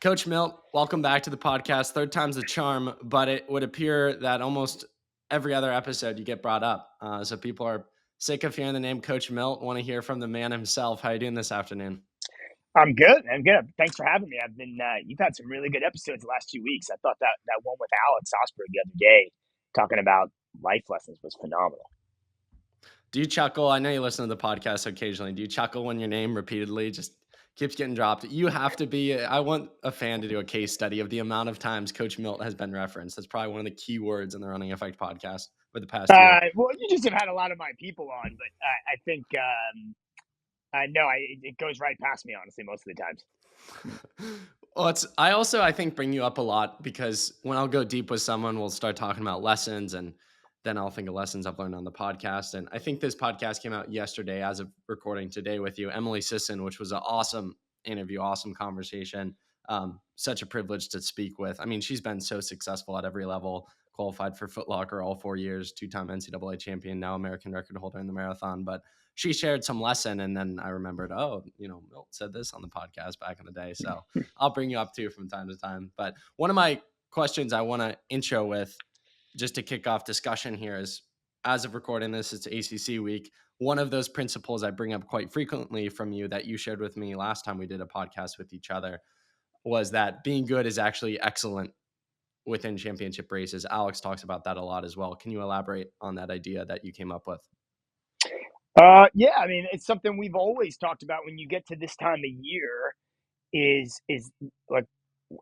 Coach Milt, welcome back to the podcast. Third time's the charm, but it would appear that almost every other episode you get brought up. So people are sick of hearing the name Coach Milt, want to hear from the man himself. How are you doing this afternoon? I'm good. Thanks for having me. I've been. You've had some really good episodes the last 2 weeks. I thought that one with Alex Osberg the other day, talking about life lessons, was phenomenal. Do you chuckle? I know you listen to the podcast occasionally. Do you chuckle when your name repeatedly just keeps getting dropped? You have to be. I want a fan to do a case study of the amount of times Coach Milt has been referenced. That's probably one of the key words in the Running Effect podcast for the past year. Well, you just have had a lot of my people on, but I think no, it goes right past me, honestly, most of the times. Well, I think bring you up a lot because when I'll go deep with someone, we'll start talking about lessons, and then I'll think of lessons I've learned on the podcast. And I think this podcast came out yesterday as of recording today with you, Emily Sisson, which was an awesome interview, awesome conversation. Such a privilege to speak with. I mean, she's been so successful at every level, qualified for Foot Locker all 4 years, 2-time NCAA champion, now American record holder in the marathon. But she shared some lesson, and then I remembered, Milt said this on the podcast back in the day. So I'll bring you up too from time to time. But one of my questions I want to intro with, just to kick off discussion here, is as of recording this, it's ACC week. One of those principles I bring up quite frequently from you that you shared with me last time we did a podcast with each other was that being good is actually excellent within championship races. Alex talks about that a lot as well. Can you elaborate on that idea that you came up with? Yeah, I mean, it's something we've always talked about when you get to this time of year is like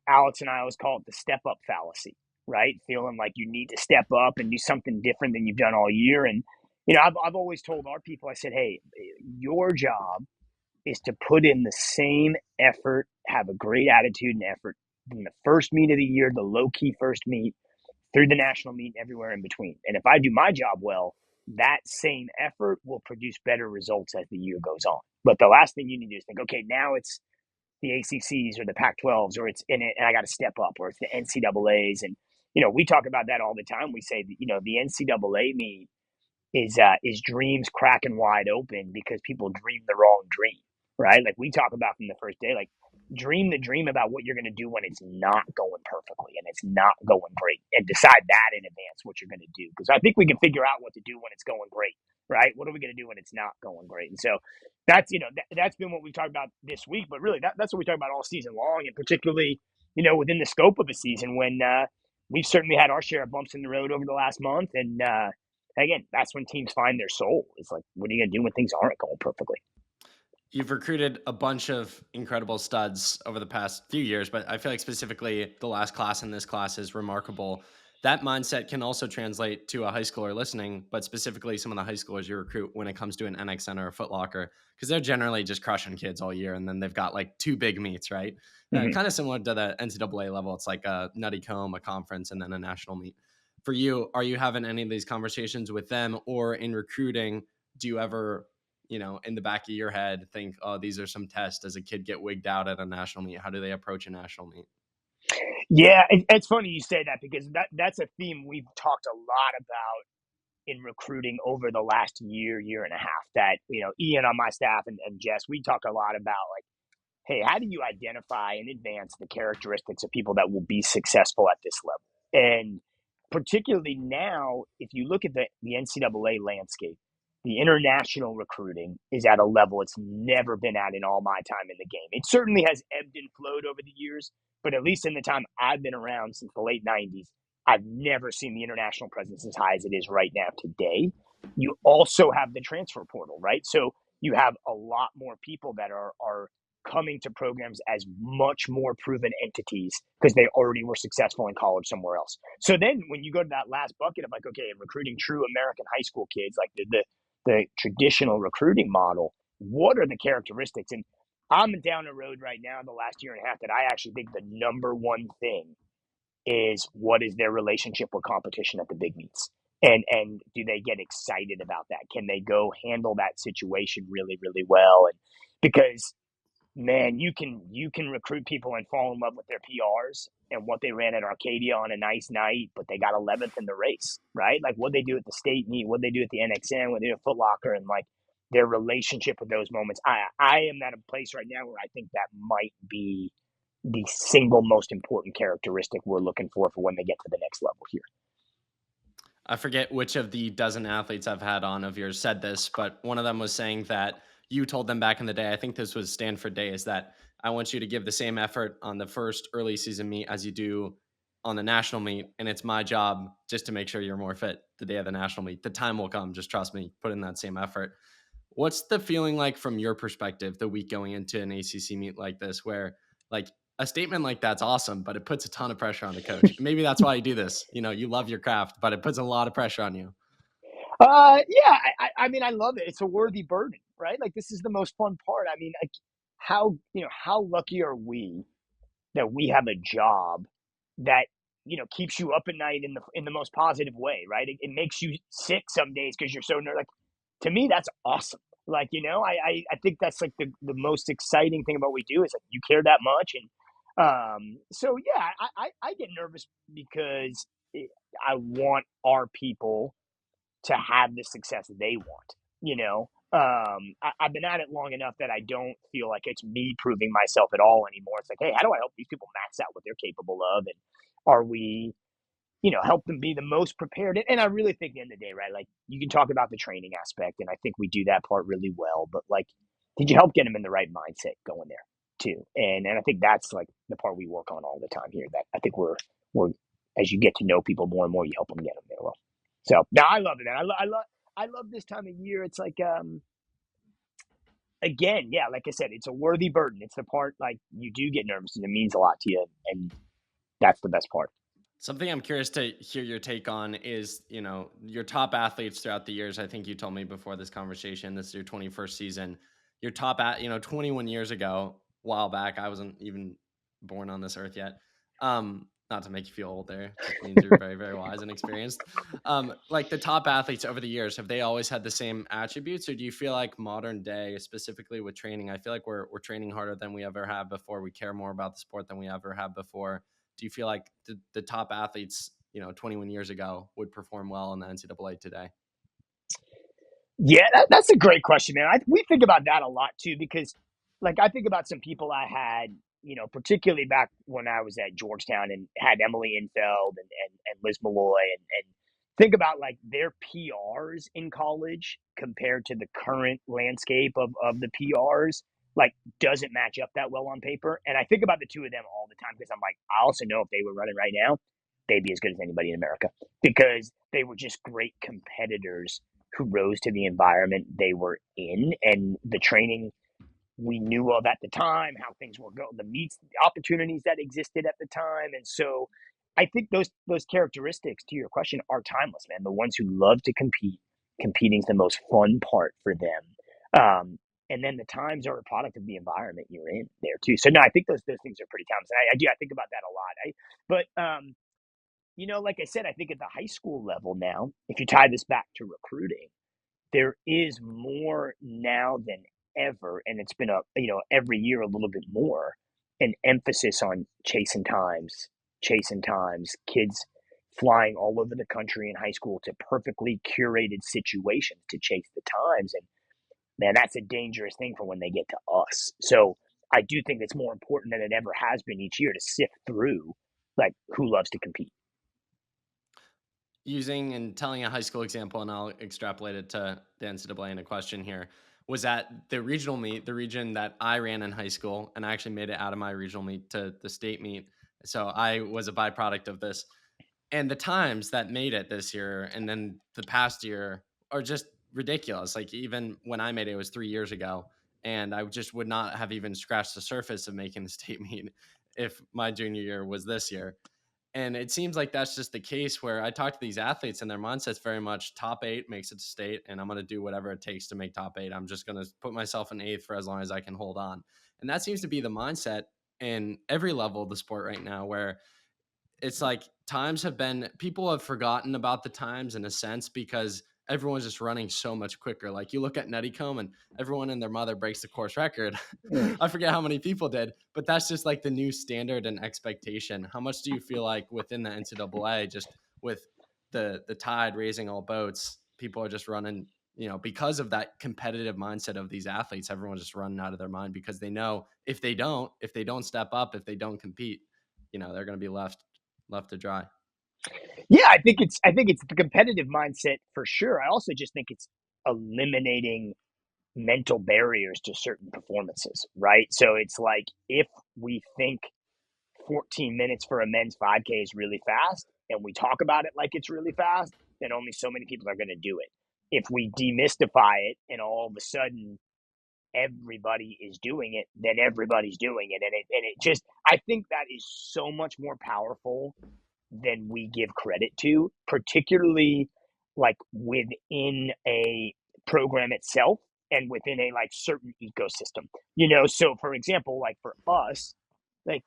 Alex and I always call it the step up fallacy, right? Feeling like you need to step up and do something different than you've done all year. And, I've always told our people, I said, hey, your job is to put in the same effort, have a great attitude and effort from the first meet of the year, the low key first meet, through the national meet, and everywhere in between. And if I do my job well, that same effort will produce better results as the year goes on. But the last thing you need to do is think, okay, now it's the ACCs or the Pac-12s, or it's in it, and I got to step up, or it's the NCAAs. And, we talk about that all the time. We say, the NCAA meet is dreams cracking wide open because people dream the wrong dream, right? Like we talk about from the first day, like dream the dream about what you're going to do when it's not going perfectly and it's not going great, and decide that in advance what you're going to do. Because I think we can figure out what to do when it's going great, right? What are we going to do when it's not going great? And so that's, that's been what we talked about this week, but really that's what we talk about all season long, and particularly, within the scope of a season when we've certainly had our share of bumps in the road over the last month. And again, that's when teams find their soul. It's like, what are you going to do when things aren't going perfectly? You've recruited a bunch of incredible studs over the past few years, but I feel like specifically the last class in this class is remarkable. That mindset can also translate to a high schooler listening, but specifically some of the high schoolers you recruit when it comes to an NXN or a Foot Locker, because they're generally just crushing kids all year, and then they've got like 2 big meets, right? Mm-hmm. Kind of similar to the NCAA level. It's like a nutty comb, a conference, and then a national meet. For you, are you having any of these conversations with them, or in recruiting, do you ever, in the back of your head think, oh, these are some tests? Does a kid get wigged out at a national meet? How do they approach a national meet? Yeah, it's funny you say that, because that's a theme we've talked a lot about in recruiting over the last year and a half. That, Ian on my staff and Jess, we talk a lot about, like, hey, how do you identify in advance the characteristics of people that will be successful at this level? And particularly now, if you look at the NCAA landscape, the international recruiting is at a level it's never been at in all my time in the game. It certainly has ebbed and flowed over the years, but at least in the time I've been around since the late 90s, I've never seen the international presence as high as it is right now today. You also have the transfer portal, right? So you have a lot more people that are coming to programs as much more proven entities because they already were successful in college somewhere else. So then when you go to that last bucket of like, okay, recruiting true American high school kids, like the traditional recruiting model, what are the characteristics? And I'm down the road right now, the last year and a half, that I actually think the number one thing is, what is their relationship with competition at the big meets? And do they get excited about that? Can they go handle that situation really, really well? And because, man, you can recruit people and fall in love with their PRs and what they ran at Arcadia on a nice night, but they got 11th in the race, right? Like what they do at the state meet, what they do at the NXN, what they do at Foot Locker, and like their relationship with those moments. I am at a place right now where I think that might be the single most important characteristic we're looking for when they get to the next level here. I forget which of the dozen athletes I've had on of yours said this, but one of them was saying that you told them back in the day, I think this was Stanford days, that I want you to give the same effort on the first early season meet as you do on the national meet. And it's my job just to make sure you're more fit the day of the national meet. The time will come. Just trust me, put in that same effort. What's the feeling like from your perspective the week going into an ACC meet like this, where like a statement like that's awesome, but it puts a ton of pressure on the coach? Maybe that's why you do this. You know, you love your craft, but it puts a lot of pressure on you. Yeah, I mean, I love it. It's a worthy burden, right? Like this is the most fun part. I mean, like how lucky are we that we have a job that keeps you up at night in the most positive way, right? It makes you sick some days because you're so like. To me, that's awesome. Like I think that's like the most exciting thing about what we do is like you care that much, and so yeah, I get nervous because I want our people to have the success they want. I've been at it long enough that I don't feel like it's me proving myself at all anymore. It's like, hey, how do I help these people max out what they're capable of, and are we, help them be the most prepared? And I really think at the end of the day, right? Like you can talk about the training aspect, and I think we do that part really well. But like, did you help get them in the right mindset going there too? And I think that's like the part we work on all the time here. That I think we're as you get to know people more and more, you help them get them there well. So now I love it, man. I love this time of year. It's like again, yeah, like I said, it's a worthy burden. It's the part like you do get nervous and it means a lot to you, and that's the best part. Something I'm curious to hear your take on is, you know, your top athletes throughout the years. I think you told me before this conversation, this is your 21st season. Your top at, 21 years ago, a while back, I wasn't even born on this earth yet. Not to make you feel old there, just means you're very, very wise and experienced. Like the top athletes over the years, have they always had the same attributes, or do you feel like modern day, specifically with training, I feel like we're training harder than we ever have before. We care more about the sport than we ever have before. Do you feel like the top athletes, 21 years ago would perform well in the NCAA today? Yeah, that's a great question, man. We think about that a lot too because, like, I think about some people I had, particularly back when I was at Georgetown and had Emily Infeld and Liz Malloy, and think about like their PRs in college compared to the current landscape of the PRs. Like, doesn't match up that well on paper. And I think about the two of them all the time because I'm like, I also know if they were running right now, they'd be as good as anybody in America because they were just great competitors who rose to the environment they were in and the training we knew of at the time, how things were going, the meets, the opportunities that existed at the time. And so I think those characteristics to your question are timeless, man. The ones who love to compete, competing's the most fun part for them. And then the times are a product of the environment you're in there too. So no, I think those things are pretty timeless. And I think about that a lot. Like I said, I think at the high school level now, if you tie this back to recruiting, there is more now than ever, and it's been every year a little bit more, an emphasis on chasing times, kids flying all over the country in high school to perfectly curated situations to chase the times. And man, that's a dangerous thing for when they get to us. So I do think it's more important than it ever has been each year to sift through like who loves to compete. Using and telling a high school example, and I'll extrapolate it to the NCAA in a question here, was at the regional meet, the region that I ran in high school, and I actually made it out of my regional meet to the state meet. So I was a byproduct of this. And the times that made it this year and then the past year are just ridiculous. Like even when I made it, it was 3 years ago, and I just would not have even scratched the surface of making the state meet if my junior year was this year. And it seems like that's just the case where I talk to these athletes and their mindset's very much top eight makes it to state, and I'm going to do whatever it takes to make top eight. I'm just going to put myself in eighth for as long as I can hold on. And that seems to be the mindset in every level of the sport right now, where it's like people have forgotten about the times in a sense because everyone's just running so much quicker. Like you look at Nuttycombe and everyone and their mother breaks the course record. I forget how many people did, but that's just like the new standard and expectation. How much do you feel like within the NCAA, just with the tide raising all boats, people are just running, because of that competitive mindset of these athletes, everyone's just running out of their mind because they know if they don't step up, if they don't compete, they're going to be left to dry. Yeah, I think it's the competitive mindset for sure. I also just think it's eliminating mental barriers to certain performances, right? So it's like if we think 14 minutes for a men's 5K is really fast and we talk about it like it's really fast, then only so many people are going to do it. If we demystify it and all of a sudden everybody is doing it, then everybody's doing it. And it just, I think that is so much more powerful than we give credit to, particularly like within a program itself and within a like certain ecosystem. So for example, like for us, like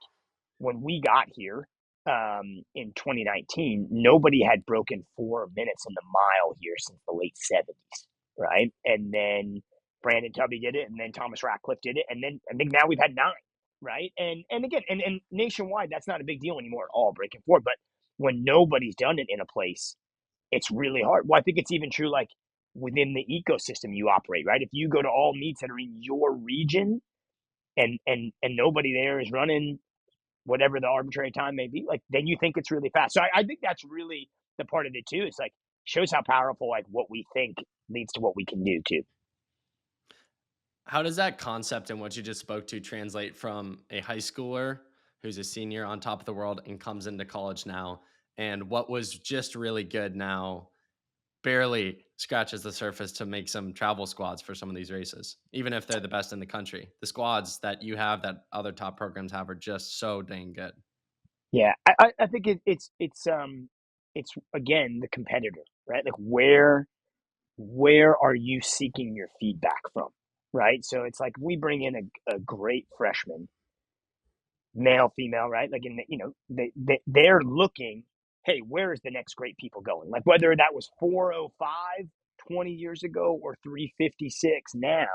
when we got here in 2019, nobody had broken 4 minutes in the mile here since the late 70s, right? And then Brandon Tubby did it, and then Thomas Ratcliffe did it, and then I think now we've had 9, right? And again, and nationwide, that's not a big deal anymore at all, breaking 4. But when nobody's done it in a place, it's really hard. Well, I think it's even true like within the ecosystem you operate, right? If you go to all meets that are in your region and nobody there is running whatever the arbitrary time may be, like then you think it's really fast. So I think that's really the part of it too. It's like shows how powerful like what we think leads to what we can do too. How does that concept and what you just spoke to translate from a high schooler who's a senior on top of the world and comes into college now, and what was just really good now barely scratches the surface to make some travel squads for some of these races, even if they're the best in the country? The squads that you have that other top programs have are just so dang good. Yeah, I think it's again the competitor, right? Like where are you seeking your feedback from, right? So it's like we bring in a great freshman, male, female, right? Like they're looking, hey, where is the next great people going? Like whether that was 4:05 20 years ago or 3:56 now,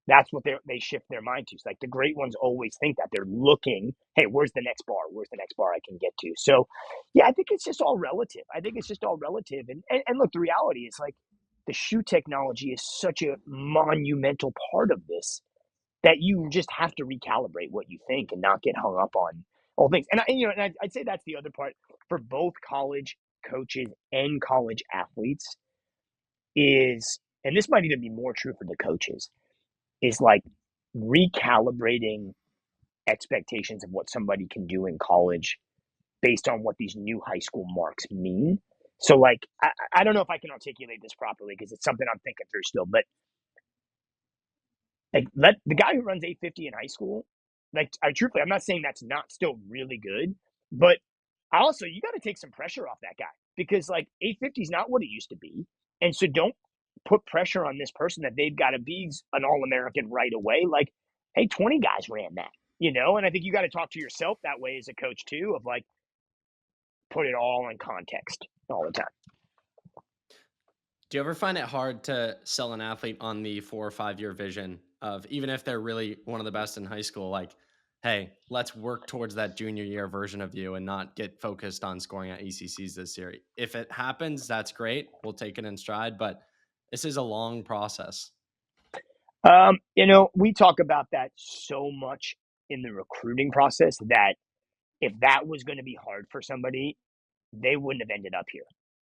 that's what they shift their mind to. It's like the great ones always think that they're looking, hey, where's the next bar? Where's the next bar I can get to? So, yeah, I think it's just all relative. I think it's just all relative. And look, the reality is like the shoe technology is such a monumental part of this that you just have to recalibrate what you think and not get hung up on all things. I'd say that's the other part for both college coaches and college athletes is, and this might even be more true for the coaches, is like recalibrating expectations of what somebody can do in college based on what these new high school marks mean. So, like, I don't know if I can articulate this properly because it's something I'm thinking through still, but like, let the guy who runs 850 in high school, like, I'm not saying that's not still really good, but also you got to take some pressure off that guy because like 850 is not what it used to be. And so don't put pressure on this person that they've got to be an All-American right away. Like, hey, 20 guys ran that. And I think you got to talk to yourself that way as a coach too, of like, put it all in context all the time. Do you ever find it hard to sell an athlete on the 4 or 5 year vision of, even if they're really one of the best in high school, like, hey, let's work towards that junior year version of you and not get focused on scoring at ACCs this year? If it happens, that's great. We'll take it in stride, but this is a long process. We talk about that so much in the recruiting process that if that was going to be hard for somebody, they wouldn't have ended up here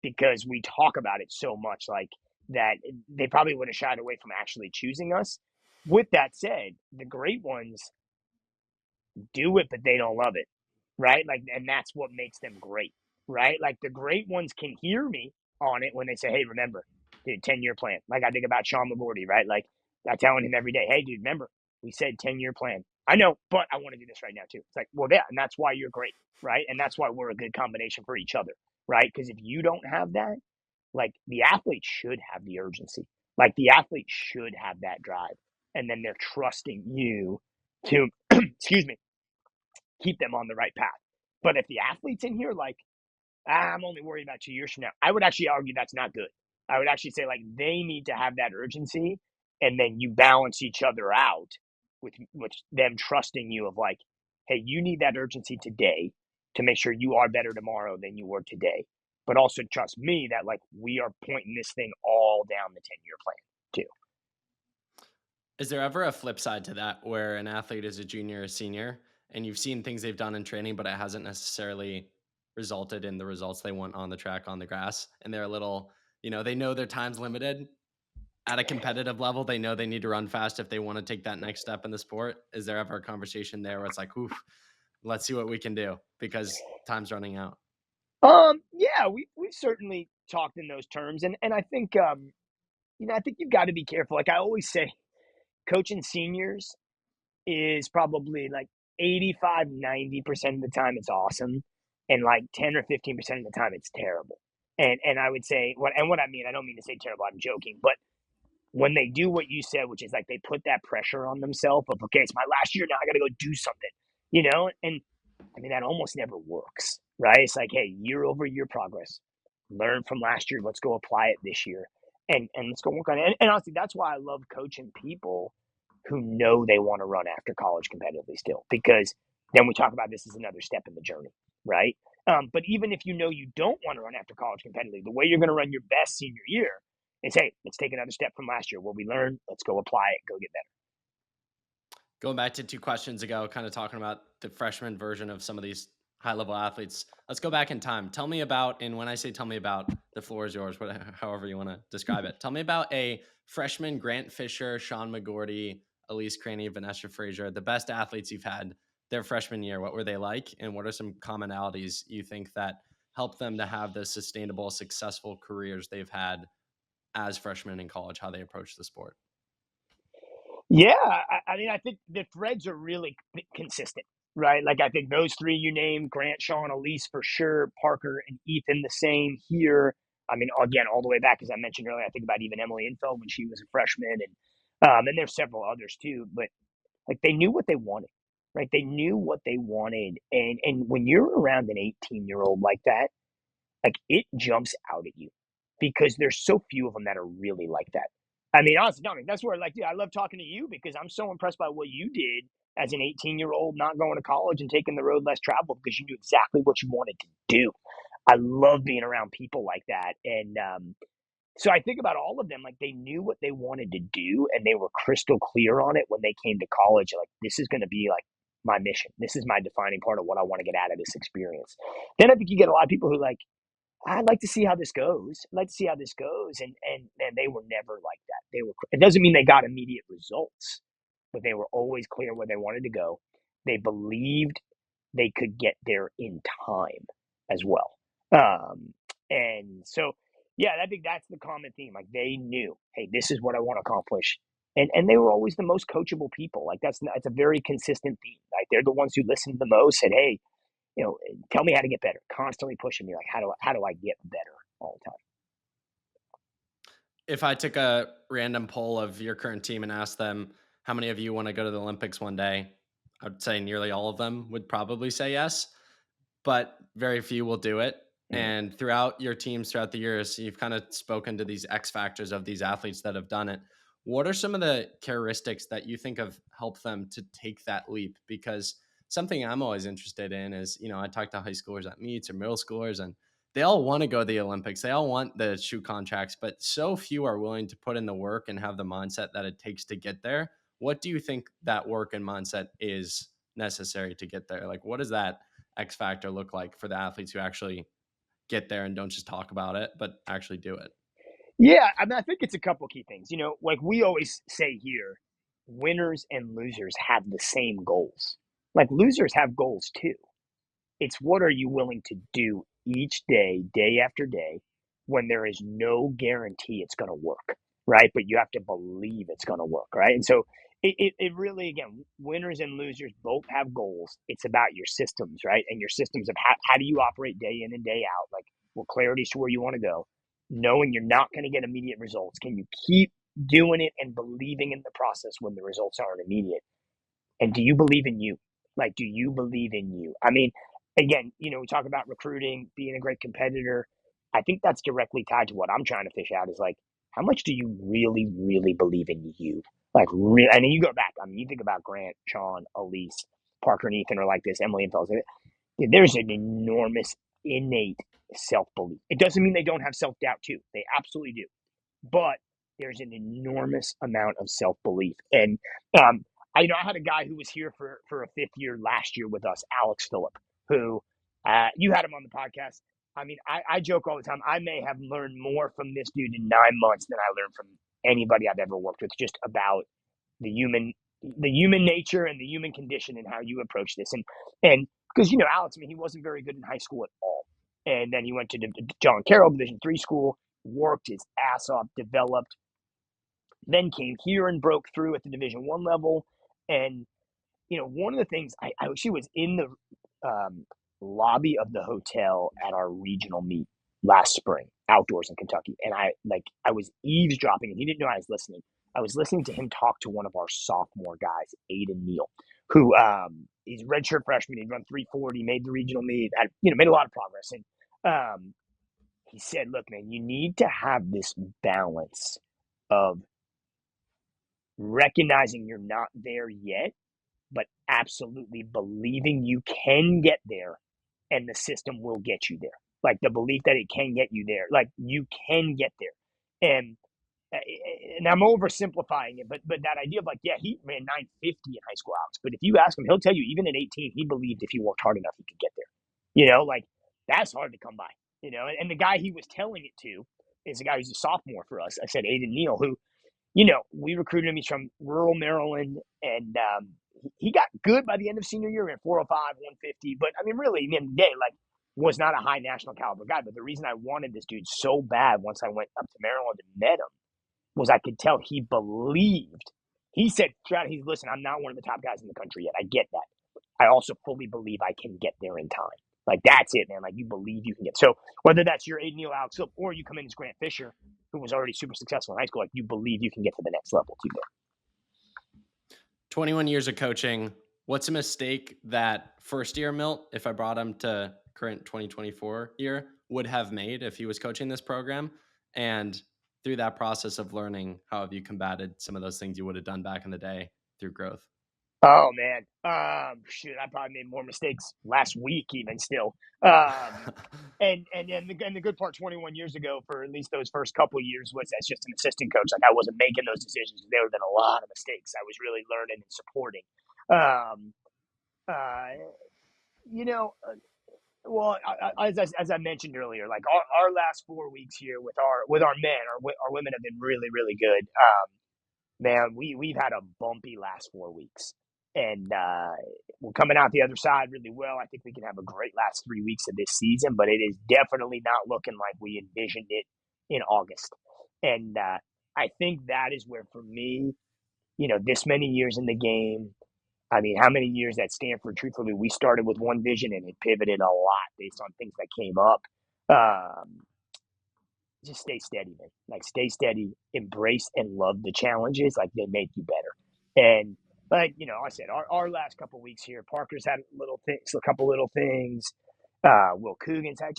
because we talk about it so much like that they probably would have shied away from actually choosing us. With that said, the great ones do it, but they don't love it, right? Like, and that's what makes them great, right? Like the great ones can hear me on it when they say, hey, remember, dude, 10-year plan. Like I think about Sean Labordi, right? Like I'm telling him every day, hey, dude, remember, we said 10-year plan. I know, but I want to do this right now too. It's like, well, yeah, and that's why you're great, right? And that's why we're a good combination for each other, right? Because if you don't have that, like the athlete should have the urgency. Like the athlete should have that drive. And then they're trusting you to, excuse me, keep them on the right path. But if the athlete's in here, like, I'm only worried about 2 years from now, I would actually argue that's not good. I would actually say, like, they need to have that urgency, and then you balance each other out with them trusting you of, like, hey, you need that urgency today to make sure you are better tomorrow than you were today. but also trust me that like we are pointing this thing all down the 10-year plan too. Is there ever a flip side to that where an athlete is a junior or senior and you've seen things they've done in training, but it hasn't necessarily resulted in the results they want on the track, on the grass, and they're a little, they know their time's limited at a competitive level. They know they need to run fast if they want to take that next step in the sport. Is there ever a conversation there where it's like, oof, let's see what we can do because time's running out? Yeah, we've certainly talked in those terms, and I think I think you've got to be careful. Like I always say, coaching seniors is probably like 85-90% of the time it's awesome, and like 10 or 15% of the time it's terrible. And I would say what I mean, I don't mean to say terrible, I'm joking, but when they do what you said, which is like they put that pressure on themselves of, okay, it's my last year now, I got to go do something, and I mean, that almost never works, right? It's like, hey, year over year progress, learn from last year, let's go apply it this year, and let's go work on it. And honestly, that's why I love coaching people who know they want to run after college competitively still, because then we talk about this as another step in the journey, right? But even if you know you don't want to run after college competitively, the way you're going to run your best senior year is, hey, let's take another step from last year. What we learned, let's go apply it, go get better. Going back to 2 questions ago, kind of talking about the freshman version of some of these high level athletes. Let's go back in time. Tell me about, and when I say tell me about, the floor is yours, however you want to describe it. Tell me about a freshman Grant Fisher, Sean McGorty, Elise Craney, Vanessa Frazier, the best athletes you've had their freshman year. What were they like? And what are some commonalities you think that help them to have the sustainable, successful careers they've had as freshmen in college, how they approach the sport? Yeah, I mean, I think the threads are really consistent, right? Like, I think those three you named, Grant, Sean, Elise for sure, Parker and Ethan, the same here. I mean, again, all the way back, as I mentioned earlier, I think about even Emily Infeld when she was a freshman, and there's several others too. But like, they knew what they wanted, right? They knew what they wanted, and when you're around an 18-year-old like that, like it jumps out at you because there's so few of them that are really like that. I mean, honestly, Dominic, that's where like, dude, I love talking to you because I'm so impressed by what you did as an 18-year-old, not going to college and taking the road less traveled because you knew exactly what you wanted to do. I love being around people like that. And so I think about all of them, like they knew what they wanted to do and they were crystal clear on it when they came to college. Like, this is going to be like my mission. This is my defining part of what I want to get out of this experience. Then I think you get a lot of people who like, I'd like to see how this goes. I'd like to see how this goes. And they were never like that. They were, it doesn't mean they got immediate results, but they were always clear where they wanted to go. They believed they could get there in time as well. And so, yeah, I think that's the common theme. Like they knew, hey, this is what I want to accomplish. And they were always the most coachable people. Like that's a very consistent theme. Like they're the ones who listened the most, said, hey, tell me how to get better. Constantly pushing me, like how do I get better all the time? If I took a random poll of your current team and asked them how many of you want to go to the Olympics one day, I'd say nearly all of them would probably say yes, but very few will do it. Mm-hmm. And throughout your teams, throughout the years, you've kind of spoken to these X factors of these athletes that have done it. What are some of the characteristics that you think have helped them to take that leap? Because something I'm always interested in is, I talk to high schoolers at meets or middle schoolers, and they all want to go to the Olympics. They all want the shoe contracts, but so few are willing to put in the work and have the mindset that it takes to get there. What do you think that work and mindset is necessary to get there? Like, what does that X factor look like for the athletes who actually get there and don't just talk about it, but actually do it? Yeah, I mean, I think it's a couple key things. Like we always say here, winners and losers have the same goals. Like losers have goals too. It's what are you willing to do each day, day after day, when there is no guarantee it's going to work, right? But you have to believe it's going to work, right? And so it really, again, winners and losers both have goals. It's about your systems, right? And your systems of how do you operate day in and day out? Like, well, clarity to where you want to go, knowing you're not going to get immediate results. Can you keep doing it and believing in the process when the results aren't immediate? And do you believe in you? Like, do you believe in you? I mean, again, we talk about recruiting, being a great competitor. I think that's directly tied to what I'm trying to fish out is like, how much do you really, really believe in you? Like, and then you go back. I mean, you think about Grant, Sean, Elise, Parker, and Ethan are like this, Emily and Fells. There's an enormous innate self-belief. It doesn't mean they don't have self-doubt too. They absolutely do. But there's an enormous amount of self-belief. And I had a guy who was here for a fifth year last year with us, Alex Phillip, who you had him on the podcast. I mean, I joke all the time. I may have learned more from this dude in 9 months than I learned from anybody I've ever worked with, just about the human nature and the human condition and how you approach this. And because, Alex, I mean, he wasn't very good in high school at all. And then he went to John Carroll Division III school, worked his ass off, developed, then came here and broke through at the Division I level. And, one of the things, I actually was in the lobby of the hotel at our regional meet last spring, outdoors in Kentucky. And I was eavesdropping, and he didn't know I was listening. I was listening to him talk to one of our sophomore guys, Aiden Neal, who he's a redshirt freshman. He'd run 340, made the regional meet, made a lot of progress. And he said, look, man, you need to have this balance of recognizing you're not there yet, but absolutely believing you can get there and the system will get you there. Like the belief that it can get you there, like you can get there. And I'm oversimplifying it, but that idea of he ran 950 in high school, Alex. But if you ask him, he'll tell you even at 18, he believed if he worked hard enough, he could get there. That's hard to come by. And the guy he was telling it to is a guy who's a sophomore for us. I said Aiden Neal, who, we recruited him. He's from rural Maryland, and he got good by the end of senior year at 405, 150. But I mean, really, in the end of the day, was not a high national caliber guy. But the reason I wanted this dude so bad once I went up to Maryland and met him was I could tell he believed. He said, listen, I'm not one of the top guys in the country yet. I get that. I also fully believe I can get there in time. That's it, man. You believe you can get. So whether that's your Aiden Neal, Alex Phillip, or you come in as Grant Fisher, who was already super successful in high school, you believe you can get to the next level too there. 21 years of coaching. What's a mistake that first year Milt, if I brought him to current 2024 year, would have made if he was coaching this program? And through that process of learning, how have you combated some of those things you would have done back in the day through growth? Oh man, I probably made more mistakes last week, even still. And the good part, 21 years ago, for at least those first couple of years, was as just an assistant coach. I wasn't making those decisions. There have been a lot of mistakes. I was really learning and supporting. Well, as I mentioned earlier, our last 4 weeks here with our men, our women have been really, really good. Man, we've had a bumpy last 4 weeks. And we're coming out the other side really well. I think we can have a great last 3 weeks of this season, but it is definitely not looking like we envisioned it in August. And I think that is where, for me, this many years in the game, I mean, how many years at Stanford, truthfully, we started with one vision and it pivoted a lot based on things that came up. Just stay steady, man. Stay steady, embrace and love the challenges. They make you better. And I said, our last couple of weeks here, Parker's had a couple little things. Will Coogan's had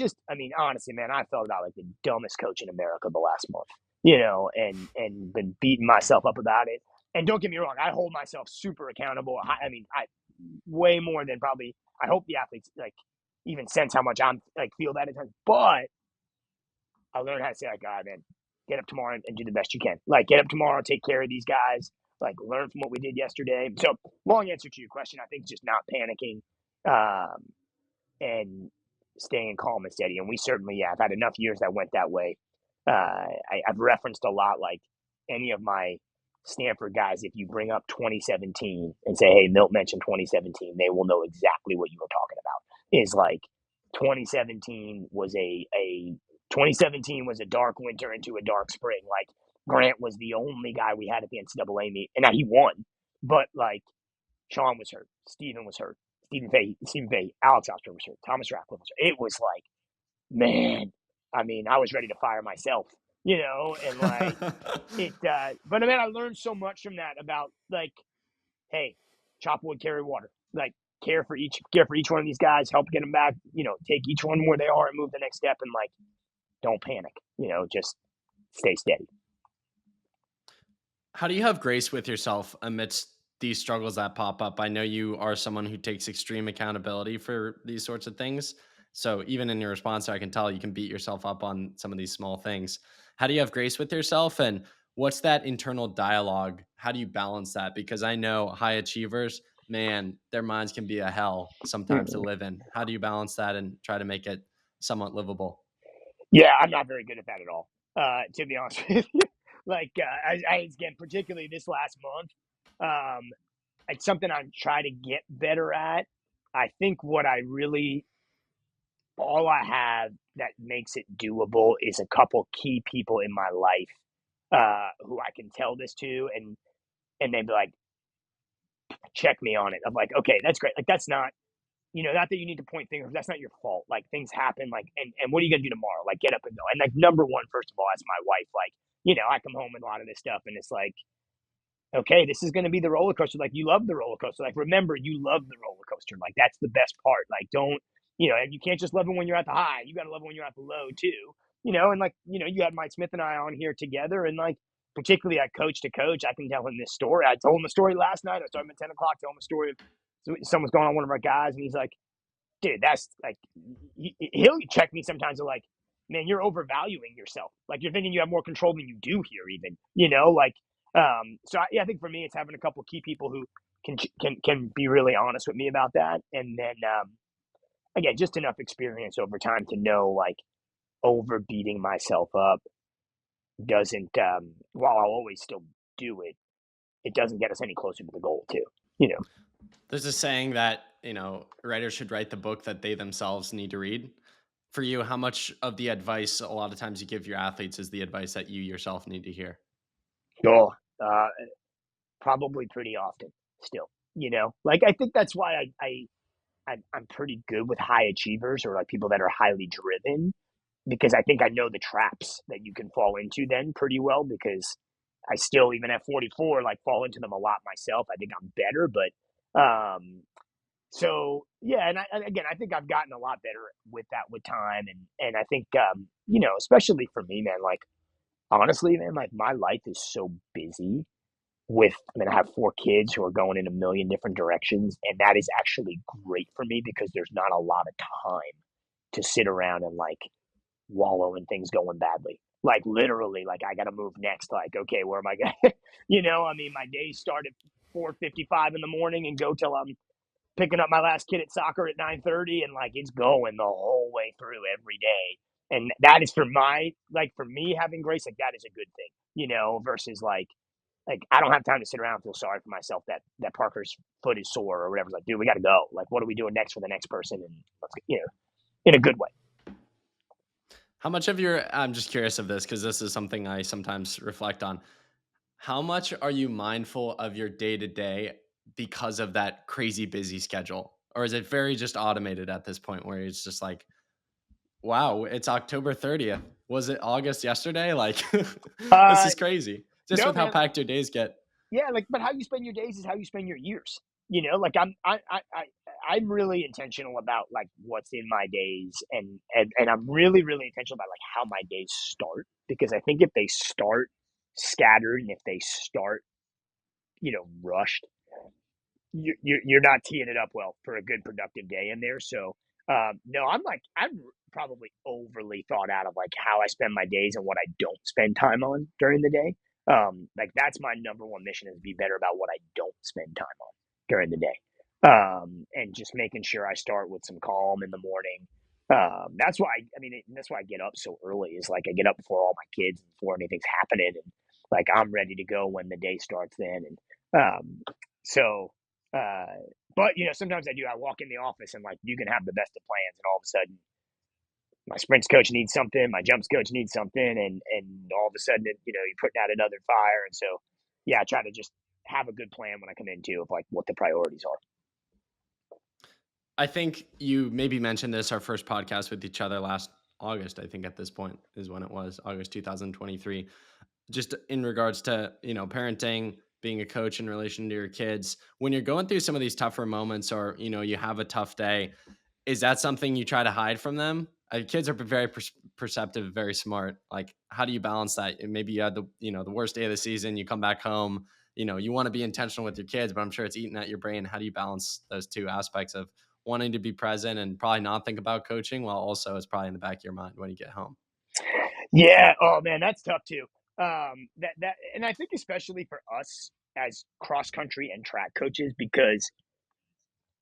honestly, man, I felt about like the dumbest coach in America the last month, and been beating myself up about it. And don't get me wrong, I hold myself super accountable. I way more than probably, I hope the athletes even sense how much I'm feel that at times. But I learned how to say, all right, man, get up tomorrow and do the best you can. Get up tomorrow, take care of these guys. Learn from what we did yesterday. So, long answer to your question, I think just not panicking and staying calm and steady. And we certainly, I've had enough years that went that way. I've referenced a lot, any of my Stanford guys, if you bring up 2017 and say, hey, Milt mentioned 2017, they will know exactly what you were talking about. 2017 was a dark winter into a dark spring. Grant was the only guy we had at the NCAA meet, and now he won. But Sean was hurt, Stephen was hurt, Stephen Fahey, Alex Oster was hurt, Thomas Ratcliffe was hurt. It was man, I was ready to fire myself, and it. But man, I learned so much from that about hey, chop wood, carry water, care for each one of these guys, help get them back, take each one where they are and move the next step, and don't panic, just stay steady. How do you have grace with yourself amidst these struggles that pop up? I know you are someone who takes extreme accountability for these sorts of things. So even in your response, I can tell you can beat yourself up on some of these small things. How do you have grace with yourself? And what's that internal dialogue? How do you balance that? Because I know high achievers, man, their minds can be a hell sometimes to Mhm. live in. How do you balance that and try to make it somewhat livable? Yeah, I'm not very good at that at all. To be honest with you, again, particularly this last month, um, it's something I'm trying to get better at. I think what I really all I have that makes it doable is a couple key people in my life who I can tell this to, and they'd be like, check me on it. I'm like, okay, that's great. Like that's not, not that you need to point fingers. That's not your fault. Like things happen. Like, and what are you gonna do tomorrow? Like get up and go. And like number one, first of all, that's my wife. Like, I come home and a lot of this stuff, and it's like, okay, this is going to be the roller coaster. Like you love the roller coaster. Like remember, you love the roller coaster. Like that's the best part. Like don't, and you can't just love it when you're at the high. You got to love it when you're at the low too. And like, you had Mike Smith and I on here together, and like particularly at coach to coach, I can tell him this story. I told him the story last night. I started him at 10 o'clock. Told him a story of someone's going on one of our guys, and he's like, dude, that's like, he'll check me sometimes. Like, man, you're overvaluing yourself. Like you're thinking you have more control than you do here, even. I think for me, it's having a couple key people who can be really honest with me about that, and then again, just enough experience over time to know like overbeating myself up doesn't. While I'll always still do it, it doesn't get us any closer to the goal, too. You know. There's a saying that, writers should write the book that they themselves need to read. For you, how much of the advice a lot of times you give your athletes is the advice that you yourself need to hear? Oh, uh, probably pretty often still. Like I think that's why I'm pretty good with high achievers or like people that are highly driven because I think I know the traps that you can fall into then pretty well because I still even at 44 like fall into them a lot myself. I think I'm better, but so yeah, and again, I think I've gotten a lot better with that with time, and I think especially for me, man. Like honestly, man, like my life is so busy I have 4 kids who are going in a million different directions, and that is actually great for me because there's not a lot of time to sit around and like wallow in things going badly. Like literally, like I got to move next. Like, okay, where am I going? My days start at 4:55 in the morning and go till I'm picking up my last kid at soccer at 9:30, and like it's going the whole way through every day. And that is for me having grace, like that is a good thing, versus like I don't have time to sit around and feel sorry for myself that Parker's foot is sore or whatever. It's like, dude, we got to go. Like, what are we doing next for the next person? And let's, in a good way. How much of I'm just curious of this because this is something I sometimes reflect on. How much are you mindful of your day to day because of that crazy busy schedule? Or is it very just automated at this point where it's just like, wow, it's October 30th. Was it August yesterday? Like, this Uh, is crazy. Just no, with how man. packed your days get. Yeah, like, but how you spend your days is how you spend your years. Like I'm really intentional about like what's in my days, and I'm really really intentional about like how my days start because I think if they start scattered and if they start rushed, you're not teeing it up well for a good productive day in there. So no, I'm probably overly thought out of like how I spend my days and what I don't spend time on during the day. Like that's my number one mission is be better about what I don't spend time on during the day. And just making sure I start with some calm in the morning. That's why that's why I get up so early is like I get up before all my kids and before anything's happening and like I'm ready to go when the day starts then. And so uh, but sometimes I do. I walk in the office and like you can have the best of plans, and all of a sudden my sprints coach needs something, my jumps coach needs something, and all of a sudden you're putting out another fire. And so yeah, I try to just have a good plan when I come into of like what the priorities are. I think you maybe mentioned this our first podcast with each other last August. I think at this point is when it was August 2023. Just in regards to parenting, being a coach in relation to your kids, when you're going through some of these tougher moments, or you have a tough day, is that something you try to hide from them? Kids are very perceptive, very smart. Like, how do you balance that? And maybe you had the worst day of the season. You come back home. You want to be intentional with your kids, but I'm sure it's eating at your brain. How do you balance those two aspects of wanting to be present and probably not think about coaching, while also it's probably in the back of your mind when you get home. Yeah. Oh man, that's tough too. And I think especially for us as cross country and track coaches, because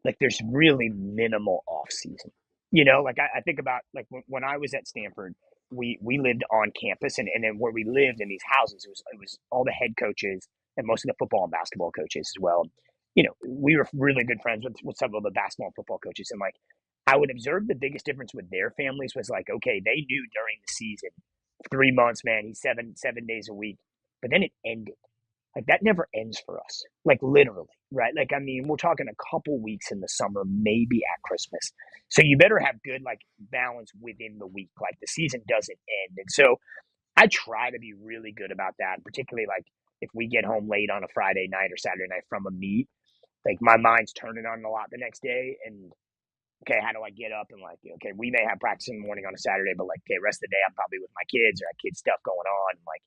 like there's really minimal off season. Like I think about like when I was at Stanford, we lived on campus, and then where we lived in these houses, it was all the head coaches and most of the football and basketball coaches as well. We were really good friends with some of the basketball and football coaches, and like I would observe the biggest difference with their families was like, okay, they knew during the season, 3 months, man, he's seven days a week, but then it ended. Like that never ends for us. Like literally, right? Like I mean, we're talking a couple weeks in the summer, maybe at Christmas. So you better have good like balance within the week. Like the season doesn't end. And so I try to be really good about that, particularly like if we get home late on a Friday night or Saturday night from a meet, like my mind's turning on a lot the next day. And okay, how do I get up and like, okay, we may have practice in the morning on a Saturday, but like, okay, rest of the day I'm probably with my kids or have kids stuff going on. And like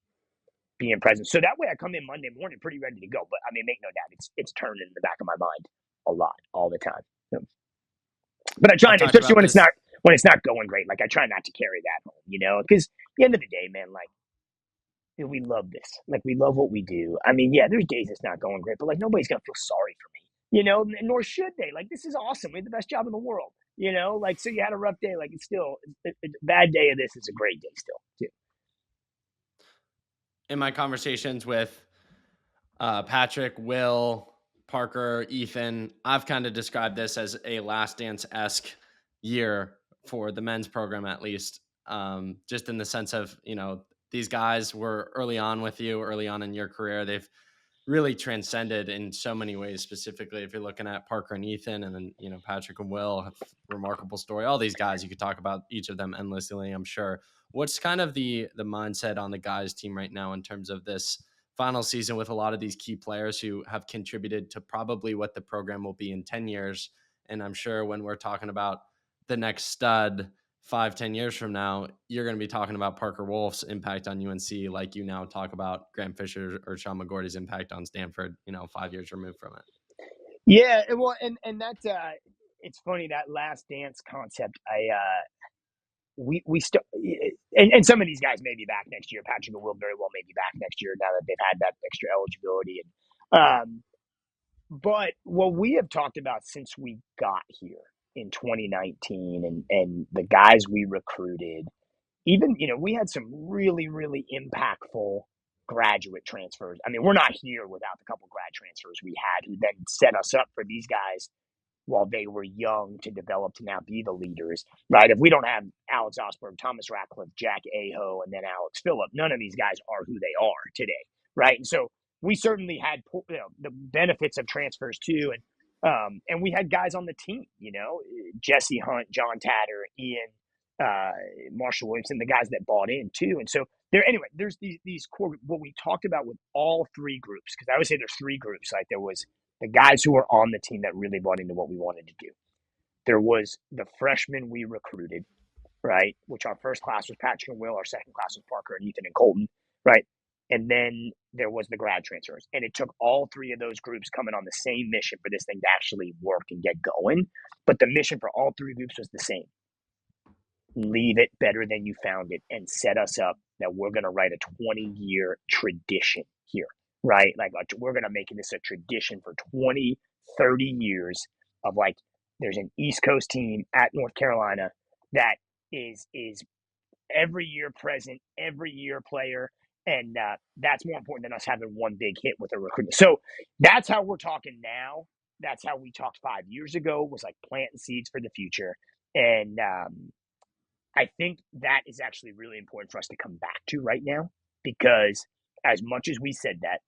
being present. So that way I come in Monday morning pretty ready to go. But I mean, make no doubt, it's turning in the back of my mind a lot, all the time. So, but I try, especially when it's not going great. Like I try not to carry that home, because at the end of the day, man, like we love this. Like we love what we do. I mean, yeah, there's days it's not going great, but like nobody's gonna feel sorry for me, nor should they. Like this is awesome. We have the best job in the world, Like so, you had a rough day. Like it's still a bad day of this is a great day still too. In my conversations with Patrick, Will, Parker, Ethan, I've kind of described this as a Last Dance-esque year for the men's program, at least, just in the sense of, these guys were early on with you, early on in your career. They've really transcended in so many ways. Specifically, if you're looking at Parker and Ethan, and then, Patrick and Will have remarkable story. All these guys, you could talk about each of them endlessly, I'm sure. What's kind of the mindset on the guys team right now in terms of this final season with a lot of these key players who have contributed to probably what the program will be in 10 years? And I'm sure when we're talking about the next stud 5-10 years from now, you're going to be talking about Parker Wolfe's impact on UNC, like you now talk about Graham Fisher or Sean McGorty's impact on Stanford, 5 years removed from it. Yeah, well, and that's it's funny that Last Dance concept. We still, and some of these guys may be back next year. Patrick will very well may be back next year now that they've had that extra eligibility. But what we have talked about since we got here in 2019, and the guys we recruited, even we had some really really impactful graduate transfers. I mean, we're not here without the couple grad transfers we had who then set us up for these guys while they were young to develop to now be the leaders, right? If we don't have Alex Osborne, Thomas Ratcliffe, Jack Aho, and then Alex Phillip, none of these guys are who they are today, right? And so we certainly had the benefits of transfers too, and we had guys on the team, Jesse Hunt, John Tatter, Ian, Marshall Williamson, the guys that bought in too. And so there's these core, what we talked about with all three groups, because I would say there's three groups. Like there was the guys who were on the team that really bought into what we wanted to do. There was the freshmen we recruited, right? Which our first class was Patrick and Will, our second class was Parker and Ethan and Colton, right? And then there was the grad transfers. And it took all three of those groups coming on the same mission for this thing to actually work and get going. But the mission for all three groups was the same. Leave it better than you found it and set us up that we're going to write a 20-year tradition here, right? Like we're going to make this a tradition for 20, 30 years of like, there's an East Coast team at North Carolina that is every year present, every year player. And that's more important than us having one big hit with a recruitment. So that's how we're talking now. That's how we talked 5 years ago, was like planting seeds for the future. And I think that is actually really important for us to come back to right now, because as much as we said that,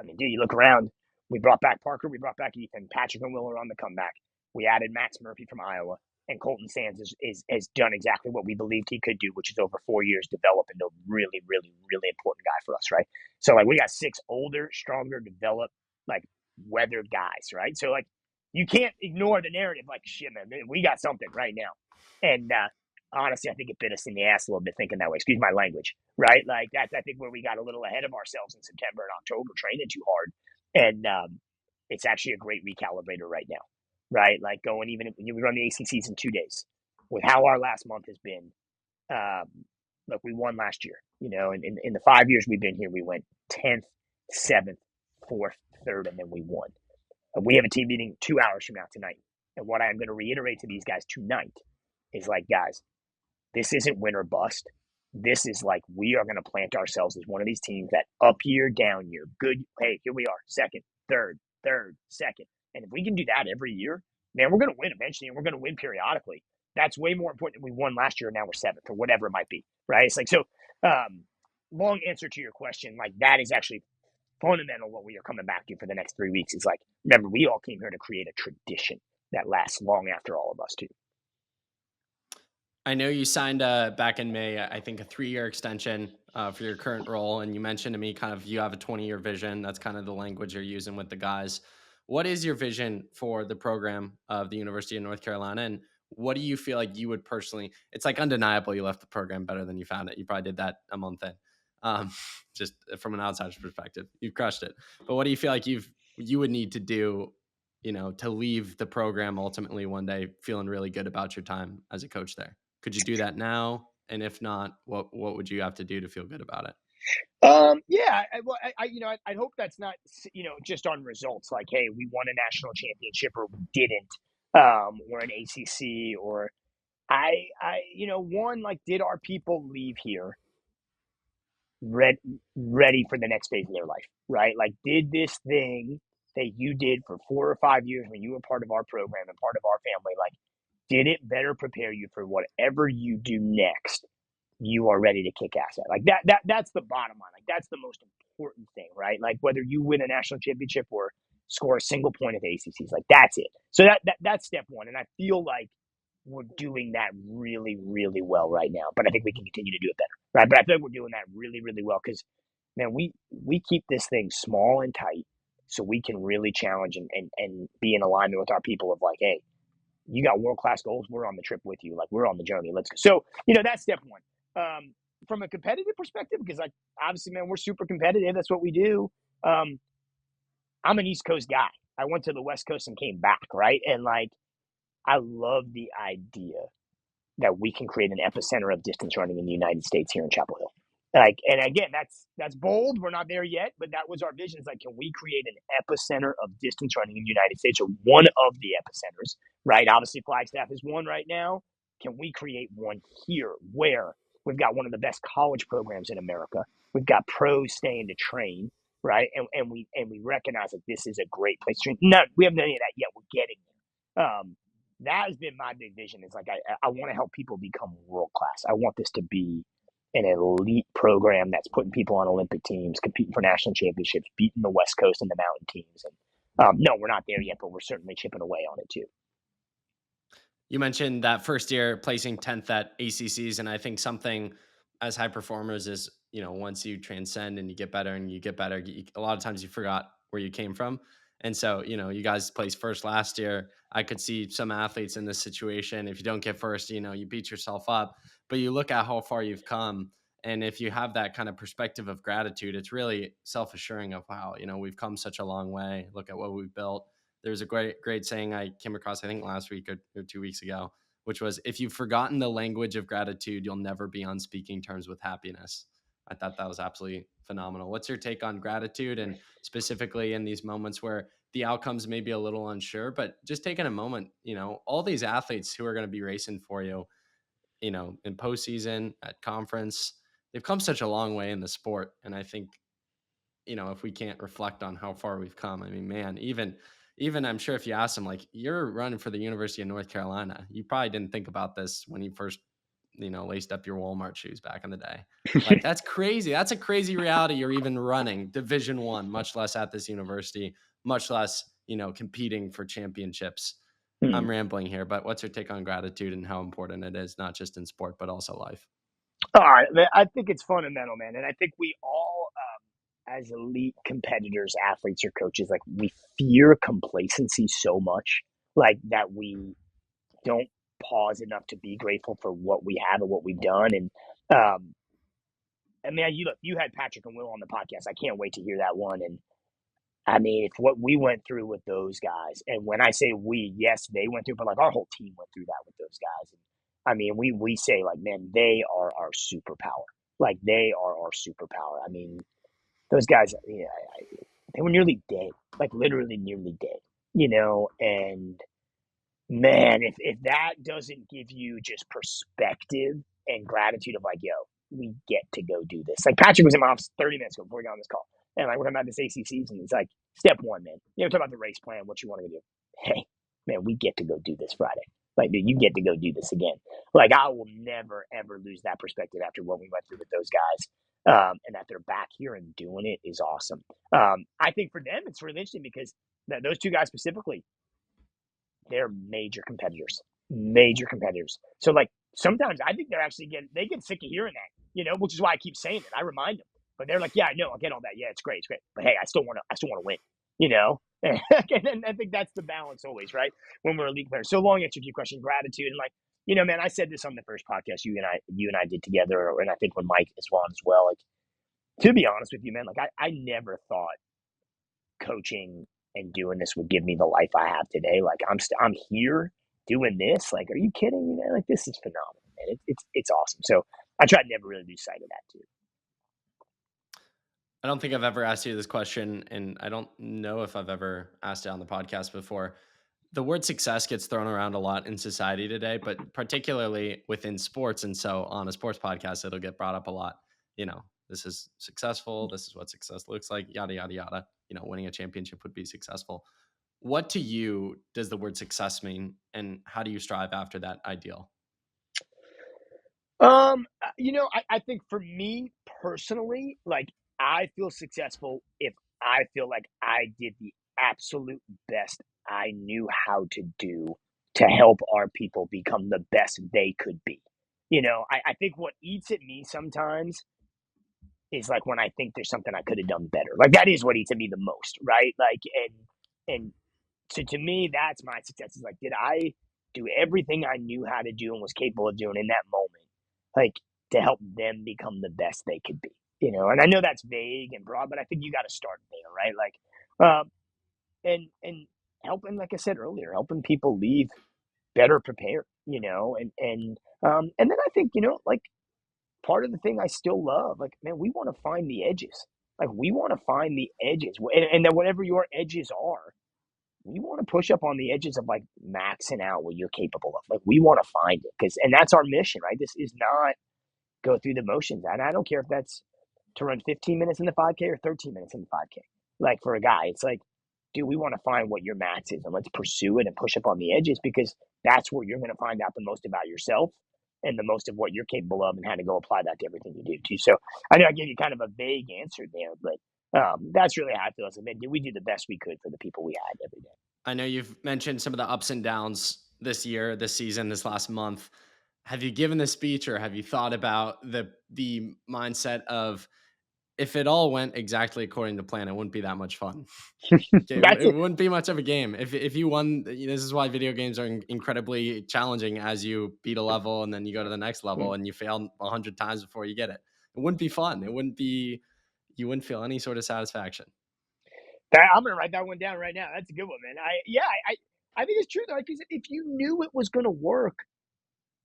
I mean, dude, you look around, we brought back Parker, we brought back Ethan, Patrick and Will are on the comeback. We added Max Murphy from Iowa, and Colton Sands has done exactly what we believed he could do, which is over 4 years develop into a really, really, really important guy for us, right? So like we got 6 older, stronger, developed, like weathered guys, right? So like you can't ignore the narrative, like shit, man, we got something right now. And honestly, I think it bit us in the ass a little bit thinking that way. Excuse my language, right? Like that's I think where we got a little ahead of ourselves in September and October, training too hard, and it's actually a great recalibrator right now. right? Like going even we run the ACCs in 2 days. With how our last month has been, look, we won last year. In the 5 years we've been here, we went 10th, 7th, 4th, 3rd, and then we won. We have a team meeting 2 hours from now tonight. And what I'm going to reiterate to these guys tonight is like, guys, this isn't win or bust. This is like we are going to plant ourselves as one of these teams that up year, down year, good. Hey, here we are, second, third, second. And if we can do that every year, man, we're going to win eventually, and we're going to win periodically. That's way more important than we won last year and now we're 7th or whatever it might be, right? It's like, so long answer to your question, like that is actually fundamental what we are coming back to for the next 3 weeks. Is like, remember, we all came here to create a tradition that lasts long after all of us too. I know you signed back in May, I think a 3-year extension for your current role. And you mentioned to me kind of you have a 20-year vision. That's kind of the language you're using with the guys. What is your vision for the program of the University of North Carolina? And what do you feel like you would personally, it's like undeniable you left the program better than you found it. You probably did that a month in, just from an outsider's perspective. You've crushed it. But what do you feel like you would need to do, to leave the program ultimately one day feeling really good about your time as a coach there? Could you do that now? And if not, what would you have to do to feel good about it? Yeah, I hope that's not, just on results. Like, hey, we won a national championship or we didn't, or an ACC, or one, like, did our people leave here ready for the next phase of their life, right? Like, did this thing that you did for 4 or 5 years when you were part of our program and part of our family, like, did it better prepare you for whatever you do next? You are ready to kick ass at. Like that's the bottom line. Like that's the most important thing, right? Like whether you win a national championship or score a single point at the ACCs, like that's it. So that's step one. And I feel like we're doing that really, really well right now. But I think we can continue to do it better, right? But I feel like we're doing that really, really well because, man, we keep this thing small and tight so we can really challenge and be in alignment with our people of like, hey, you got world-class goals. We're on the trip with you. Like, we're on the journey. Let's go. So, that's step one. From a competitive perspective, because, like, obviously, man, we're super competitive. That's what we do. I'm an East Coast guy. I went to the West Coast and came back, right? And, like, I love the idea that we can create an epicenter of distance running in the United States here in Chapel Hill. Like, and again, that's bold. We're not there yet, but that was our vision. It's like, can we create an epicenter of distance running in the United States, or one of the epicenters, right? Obviously, Flagstaff is one right now. Can we create one here where we've got one of the best college programs in America? We've got pros staying to train, right? And we recognize that this is a great place to train. No, we haven't done any of that yet. We're getting there. That has been my big vision. It's like I want to help people become world class. I want this to be an elite program that's putting people on Olympic teams, competing for national championships, beating the West Coast and the mountain teams. And no, we're not there yet, but we're certainly chipping away on it too. You mentioned that first year placing 10th at ACCs, and I think something as high performers is, once you transcend and you get better, a lot of times you forgot where you came from. And so, you guys placed first last year. I could see some athletes in this situation. If you don't get first, you beat yourself up, but you look at how far you've come. And if you have that kind of perspective of gratitude, it's really self-assuring of, wow, we've come such a long way. Look at what we've built. There's a great saying I came across, I think last week or 2 weeks ago, which was, if you've forgotten the language of gratitude, you'll never be on speaking terms with happiness. I thought that was absolutely phenomenal. What's your take on gratitude, and specifically in these moments where the outcomes may be a little unsure, but just taking a moment, all these athletes who are going to be racing for you, in postseason, at conference, they've come such a long way in the sport. And I think, if we can't reflect on how far we've come, I mean, man, even I'm sure if you ask them, like, you're running for the University of North Carolina, you probably didn't think about this when you first, laced up your Walmart shoes back in the day. Like, that's crazy. That's a crazy reality. You're even running Division I, much less at this university, much less, competing for championships. I'm rambling here, but what's your take on gratitude and how important it is, not just in sport, but also life? All right, I think it's fundamental, man. And I think we all, as elite competitors, athletes, or coaches, like, we fear complacency so much, like, that we don't pause enough to be grateful for what we have and what we've done. And I mean, you had Patrick and Will on the podcast. I can't wait to hear that one. And I mean, it's what we went through with those guys. And when I say we, yes, they went through, but like our whole team went through that with those guys. And I mean, we say like, man, they are our superpower. Like they are our superpower. I mean, those guys, yeah, they were nearly dead, like literally nearly dead, and man, if that doesn't give you just perspective and gratitude of like, yo, we get to go do this. Like Patrick was in my office 30 minutes ago before we got on this call. And like we're talking about this ACC season. It's like step one, man. Talk about the race plan, what you want to do. Hey, man, we get to go do this Friday. Like, dude, you get to go do this again. Like, I will never ever lose that perspective after what we went through with those guys. And that they're back here and doing it is awesome. I think for them, it's really interesting because those two guys specifically, they're major competitors. Major competitors. So like sometimes I think they get sick of hearing that, which is why I keep saying it. I remind them. But they're like, yeah, I know, I get all that. Yeah, it's great. But hey, I still wanna win. And then I think that's the balance always, right? When we're a league player. So long answer to your question, gratitude. And like, man, I said this on the first podcast you and I did together, and I think when Mike is on as well. Like, to be honest with you, man, like I never thought coaching and doing this would give me the life I have today. Like I'm here doing this. Like, are you kidding me, man? Like this is phenomenal, man. It's awesome. So I try to never really lose sight of that too. I don't think I've ever asked you this question, and I don't know if I've ever asked it on the podcast before. The word success gets thrown around a lot in society today, but particularly within sports. And so on a sports podcast, it'll get brought up a lot. This is successful. This is what success looks like, yada, yada, yada. Winning a championship would be successful. What to you does the word success mean, and how do you strive after that ideal? I think for me personally, like I feel successful if I feel like I did the absolute best I knew how to do to help our people become the best they could be. I think what eats at me sometimes is like when I think there's something I could have done better. Like that is what eats at me the most, right? Like and so to me, that's my success. Is like, did I do everything I knew how to do and was capable of doing in that moment, like to help them become the best they could be? And I know that's vague and broad, but I think you got to start there, right? Like, and helping, like I said earlier, helping people leave better prepared, and then I think like part of the thing I still love, like, man, we want to find the edges. Like, we want to find the edges, and then whatever your edges are, we want to push up on the edges of like maxing out what you're capable of. Like, we want to find it and that's our mission, right? This is not go through the motions, and I don't care if that's to run 15 minutes in the 5K or 13 minutes in the 5K. Like for a guy, it's like, dude, we want to find what your max is and let's pursue it and push up on the edges because that's where you're going to find out the most about yourself and the most of what you're capable of and how to go apply that to everything you do too. So I know I gave you kind of a vague answer there, but that's really how I feel. So, man, did we do the best we could for the people we had every day? I know you've mentioned some of the ups and downs this year, this season, this last month. Have you given the speech, or have you thought about the mindset of if it all went exactly according to plan, it wouldn't be that much fun? That's It it. wouldn't be much of a game if you won. This is why video games are incredibly challenging. As you beat a level and then you go to the next level and you fail 100 times before you get it. It wouldn't be fun. It wouldn't be. You wouldn't feel any sort of satisfaction. I'm gonna write that one down right now. That's a good one, man. I think it's true though, because if you knew it was gonna work,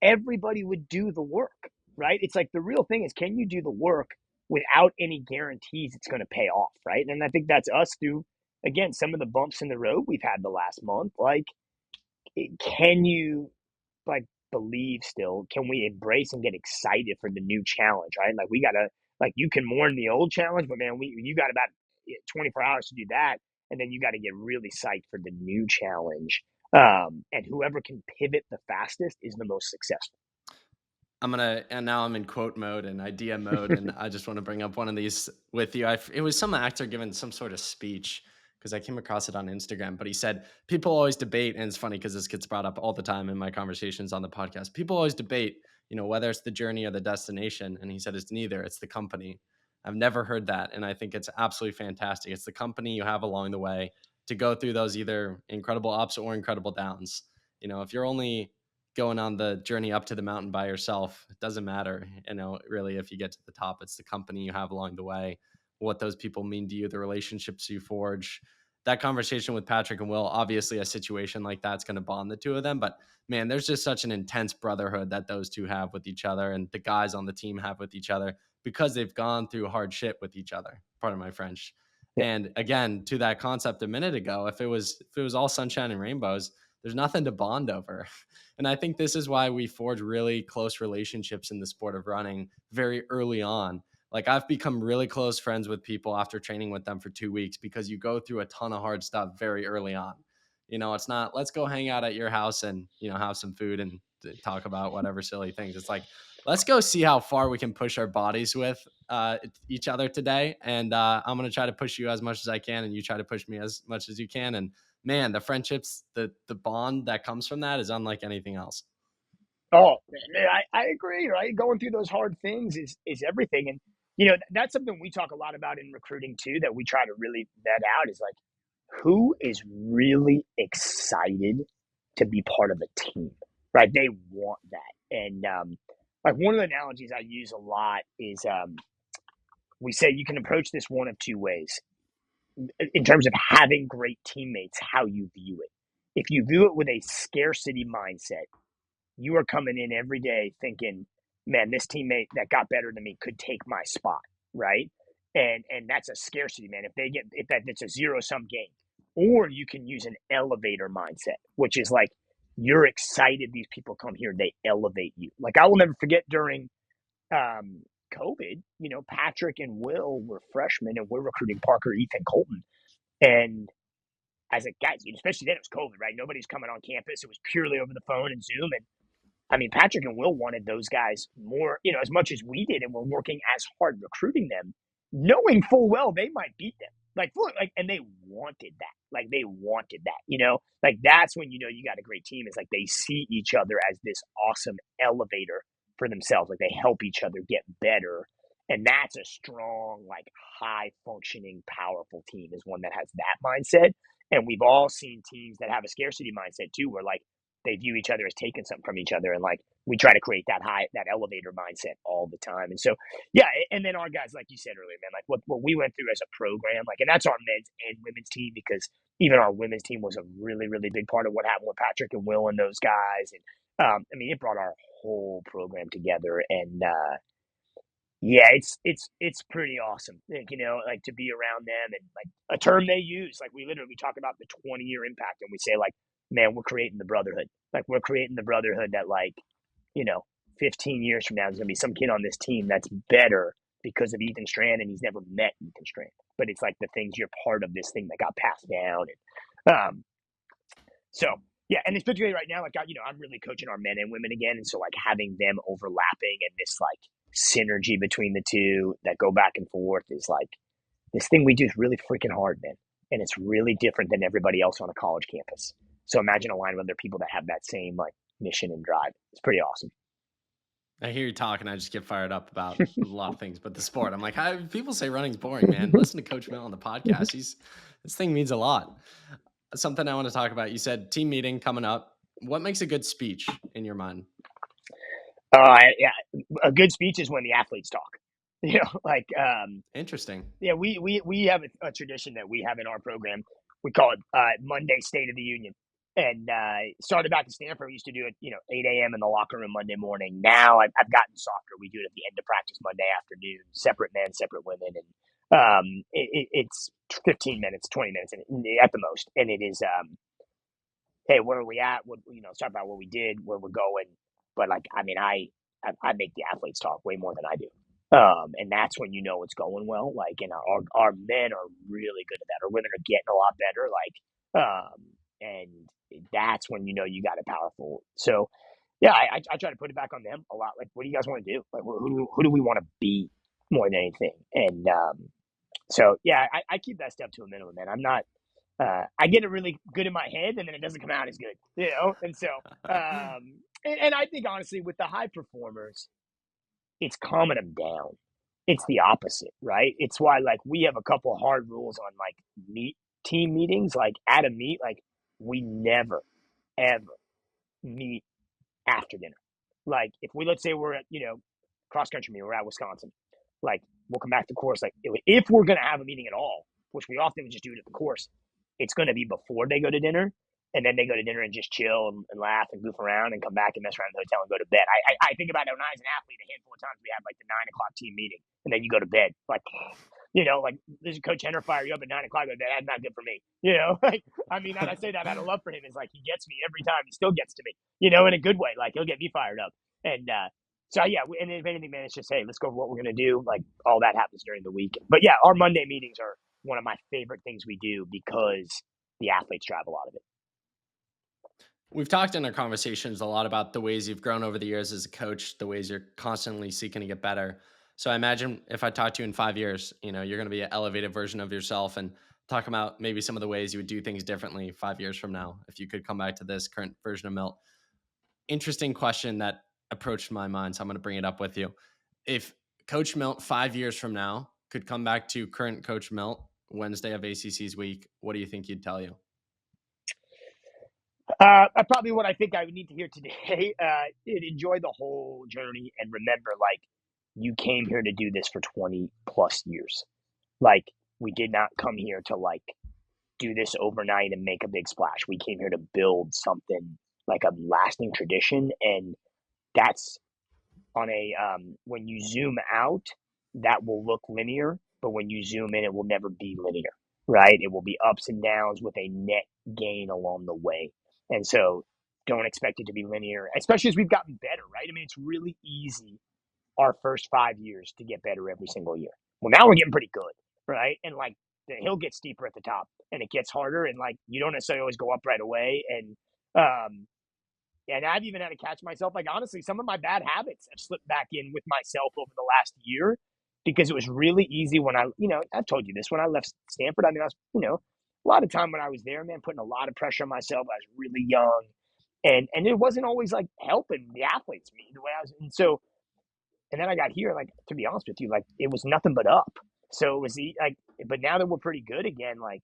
everybody would do the work, right? It's like the real thing is, can you do the work without any guarantees it's going to pay off, right? And I think that's us through, again, some of the bumps in the road we've had the last month. Like, can you, like, believe still? Can we embrace and get excited for the new challenge, right? Like, we got to, like, you can mourn the old challenge, but man, you got about 24 hours to do that. And then you got to get really psyched for the new challenge. And whoever can pivot the fastest is the most successful. And now I'm in quote mode and idea mode, and I just want to bring up one of these with you. It was some actor giving some sort of speech because I came across it on Instagram, but he said, people always debate, and it's funny because this gets brought up all the time in my conversations on the podcast. People always debate, whether it's the journey or the destination. And he said, it's neither, it's the company. I've never heard that. And I think it's absolutely fantastic. It's the company you have along the way to go through those either incredible ups or incredible downs. If you're only going on the journey up to the mountain by yourself, it doesn't matter, really, if you get to the top. It's the company you have along the way, what those people mean to you, the relationships you forge. That conversation with Patrick and Will, obviously a situation like that's going to bond the two of them. But man, there's just such an intense brotherhood that those two have with each other and the guys on the team have with each other because they've gone through hard shit with each other. Pardon my French. Yeah. And again, to that concept a minute ago, if it was all sunshine and rainbows, there's nothing to bond over. And I think this is why we forge really close relationships in the sport of running very early on. Like I've become really close friends with people after training with them for 2 weeks because you go through a ton of hard stuff very early on. It's not, let's go hang out at your house and, have some food and talk about whatever silly things. It's like, let's go see how far we can push our bodies with each other today. And I'm going to try to push you as much as I can. And you try to push me as much as you can. And man, the friendships, the bond that comes from that is unlike anything else. Oh, man, I agree, right? Going through those hard things is everything. And, that's something we talk a lot about in recruiting too, that we try to really vet out is like, who is really excited to be part of a team, right? They want that. And like one of the analogies I use a lot is we say you can approach this one of two ways in terms of having great teammates, how you view it. If you view it with a scarcity mindset, you are coming in every day thinking, man, this teammate that got better than me could take my spot, right? And that's a scarcity, man. It's a zero sum game. Or you can use an elevator mindset, which is like you're excited these people come here, they elevate you. Like I will never forget during COVID, Patrick and Will were freshmen and we're recruiting Parker, Ethan, Colton. And as a guy, especially then it was COVID, right? Nobody's coming on campus. It was purely over the phone and Zoom. And I mean, Patrick and Will wanted those guys more, as much as we did, and we're working as hard recruiting them, knowing full well they might beat them. And they wanted that. Like they wanted that, like that's when you got a great team. It's like they see each other as this awesome elevator for themselves. Like they help each other get better. And that's a strong, like high functioning, powerful team is one that has that mindset. And we've all seen teams that have a scarcity mindset too, where like they view each other as taking something from each other. And like, we try to create that elevator mindset all the time. And so, yeah. And then our guys, like you said earlier, man, like what we went through as a program, like, and that's our men's and women's team, because even our women's team was a really, really big part of what happened with Patrick and Will and those guys. And, I mean, it brought our whole program together. And, yeah, it's pretty awesome, like, like to be around them. And like a term they use, like we talk about the 20-year impact, and we say like, man, we're creating the brotherhood. Like we're creating the brotherhood that like, 15 years from now, there's going to be some kid on this team that's better because of Ethan Strand, and he's never met Ethan Strand. But it's like the things you're part of this thing that got passed down. And so, yeah, and especially right now, like, I'm really coaching our men and women again. And so like having them overlapping and this like synergy between the two that go back and forth is like, this thing we do is really freaking hard, man. And it's really different than everybody else on a college campus. So imagine aligning with other people that have that same like mission and drive. It's pretty awesome. I hear you talking. I just get fired up about a lot of things, but the sport. I'm like, people say running's boring, man. Listen to Coach Milt on the podcast. This thing means a lot. Something I want to talk about. You said team meeting coming up. What makes a good speech in your mind? Yeah, a good speech is when the athletes talk. Like Interesting. Yeah, we have a tradition that we have in our program. We call it Monday State of the Union. And started back at Stanford. We used to do it, 8 a.m. in the locker room Monday morning. Now I've gotten softer. We do it at the end of practice Monday afternoon, separate men, separate women. And it's 15 minutes, 20 minutes at the most. And it is, hey, where are we at? Let's talk about what we did, where we're going. But like, I mean, I make the athletes talk way more than I do. And that's when it's going well. Like, our men are really good at that. Our women are getting a lot better. Like, and that's when you got it powerful. So, yeah, I try to put it back on them a lot. Like, what do you guys want to do? Like, who do we want to be more than anything? And so, yeah, I keep that stuff to a minimum, man. I'm not. I get it really good in my head, and then it doesn't come out as good, And so, and I think honestly, with the high performers, it's calming them down. It's the opposite, right? It's why like we have a couple hard rules on like team meetings. Like at a meet, like we never ever meet after dinner. Like if let's say we're at cross country meet, we're at Wisconsin. Like we'll come back to the course. Like if we're going to have a meeting at all, which we often just do it at the course, it's going to be before they go to dinner. And then they go to dinner and just chill and laugh and goof around and come back and mess around in the hotel and go to bed. I think about it when I was an athlete, a handful of times we had like the 9 o'clock team meeting and then you go to bed. Like, like this is Coach Henner fire you up at 9 o'clock. That's not good for me. Like, I mean, I say that out of love for him. Is like, he gets me every time. He still gets to me, in a good way. Like he'll get me fired up. And, so yeah, and if anything, man, it's just, hey, let's go over what we're going to do. Like all that happens during the week. But yeah, our Monday meetings are one of my favorite things we do because the athletes drive a lot of it. We've talked in our conversations a lot about the ways you've grown over the years as a coach, the ways you're constantly seeking to get better. So I imagine if I talk to you in 5 years, you're going to be an elevated version of yourself and talk about maybe some of the ways you would do things differently 5 years from now. If you could come back to this current version of Milt. Interesting question that approached my mind. So I'm going to bring it up with you. If Coach Milt 5 years from now could come back to current Coach Milt Wednesday of ACC's week, what do you think he'd tell you? Probably what I think I would need to hear today. Enjoy the whole journey and remember, like, you came here to do this for 20 plus years. Like, we did not come here to like do this overnight and make a big splash. We came here to build something like a lasting tradition, and that's on a when you zoom out, that will look linear, but when you zoom in, it will never be linear, right? It will be ups and downs with a net gain along the way. And so don't expect it to be linear, especially as we've gotten better, right? I mean, it's really easy our first 5 years to get better every single year. Well, now we're getting pretty good, right? And like the hill gets steeper at the top and it gets harder, and like you don't necessarily always go up right away. And I've even had to catch myself. Like, honestly, some of my bad habits have slipped back in with myself over the last year because it was really easy when I've told you this, when I left Stanford. I mean, I was, a lot of time when I was there, man, putting a lot of pressure on myself. I was really young, and it wasn't always like helping the athletes me the way I was. And then I got here, like, to be honest with you, like it was nothing but up. So it was but now that we're pretty good again, like,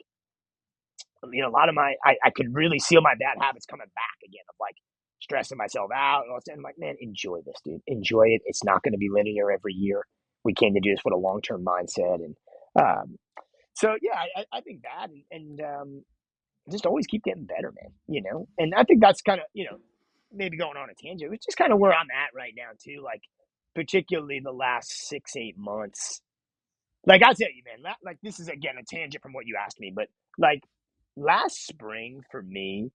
a lot of I could really see my bad habits coming back again of like stressing myself out. And I'm like, man, enjoy this, dude. Enjoy it. It's not going to be linear every year. We came to do this with a long-term mindset. And so, yeah, I think that and just always keep getting better, man, And I think that's kind of, maybe going on a tangent. It's just kind of where I'm at right now, too. Like, particularly the last 6-8 months. Like, I'll tell you, man, like this is, again, a tangent from what you asked me. But, like, last spring for me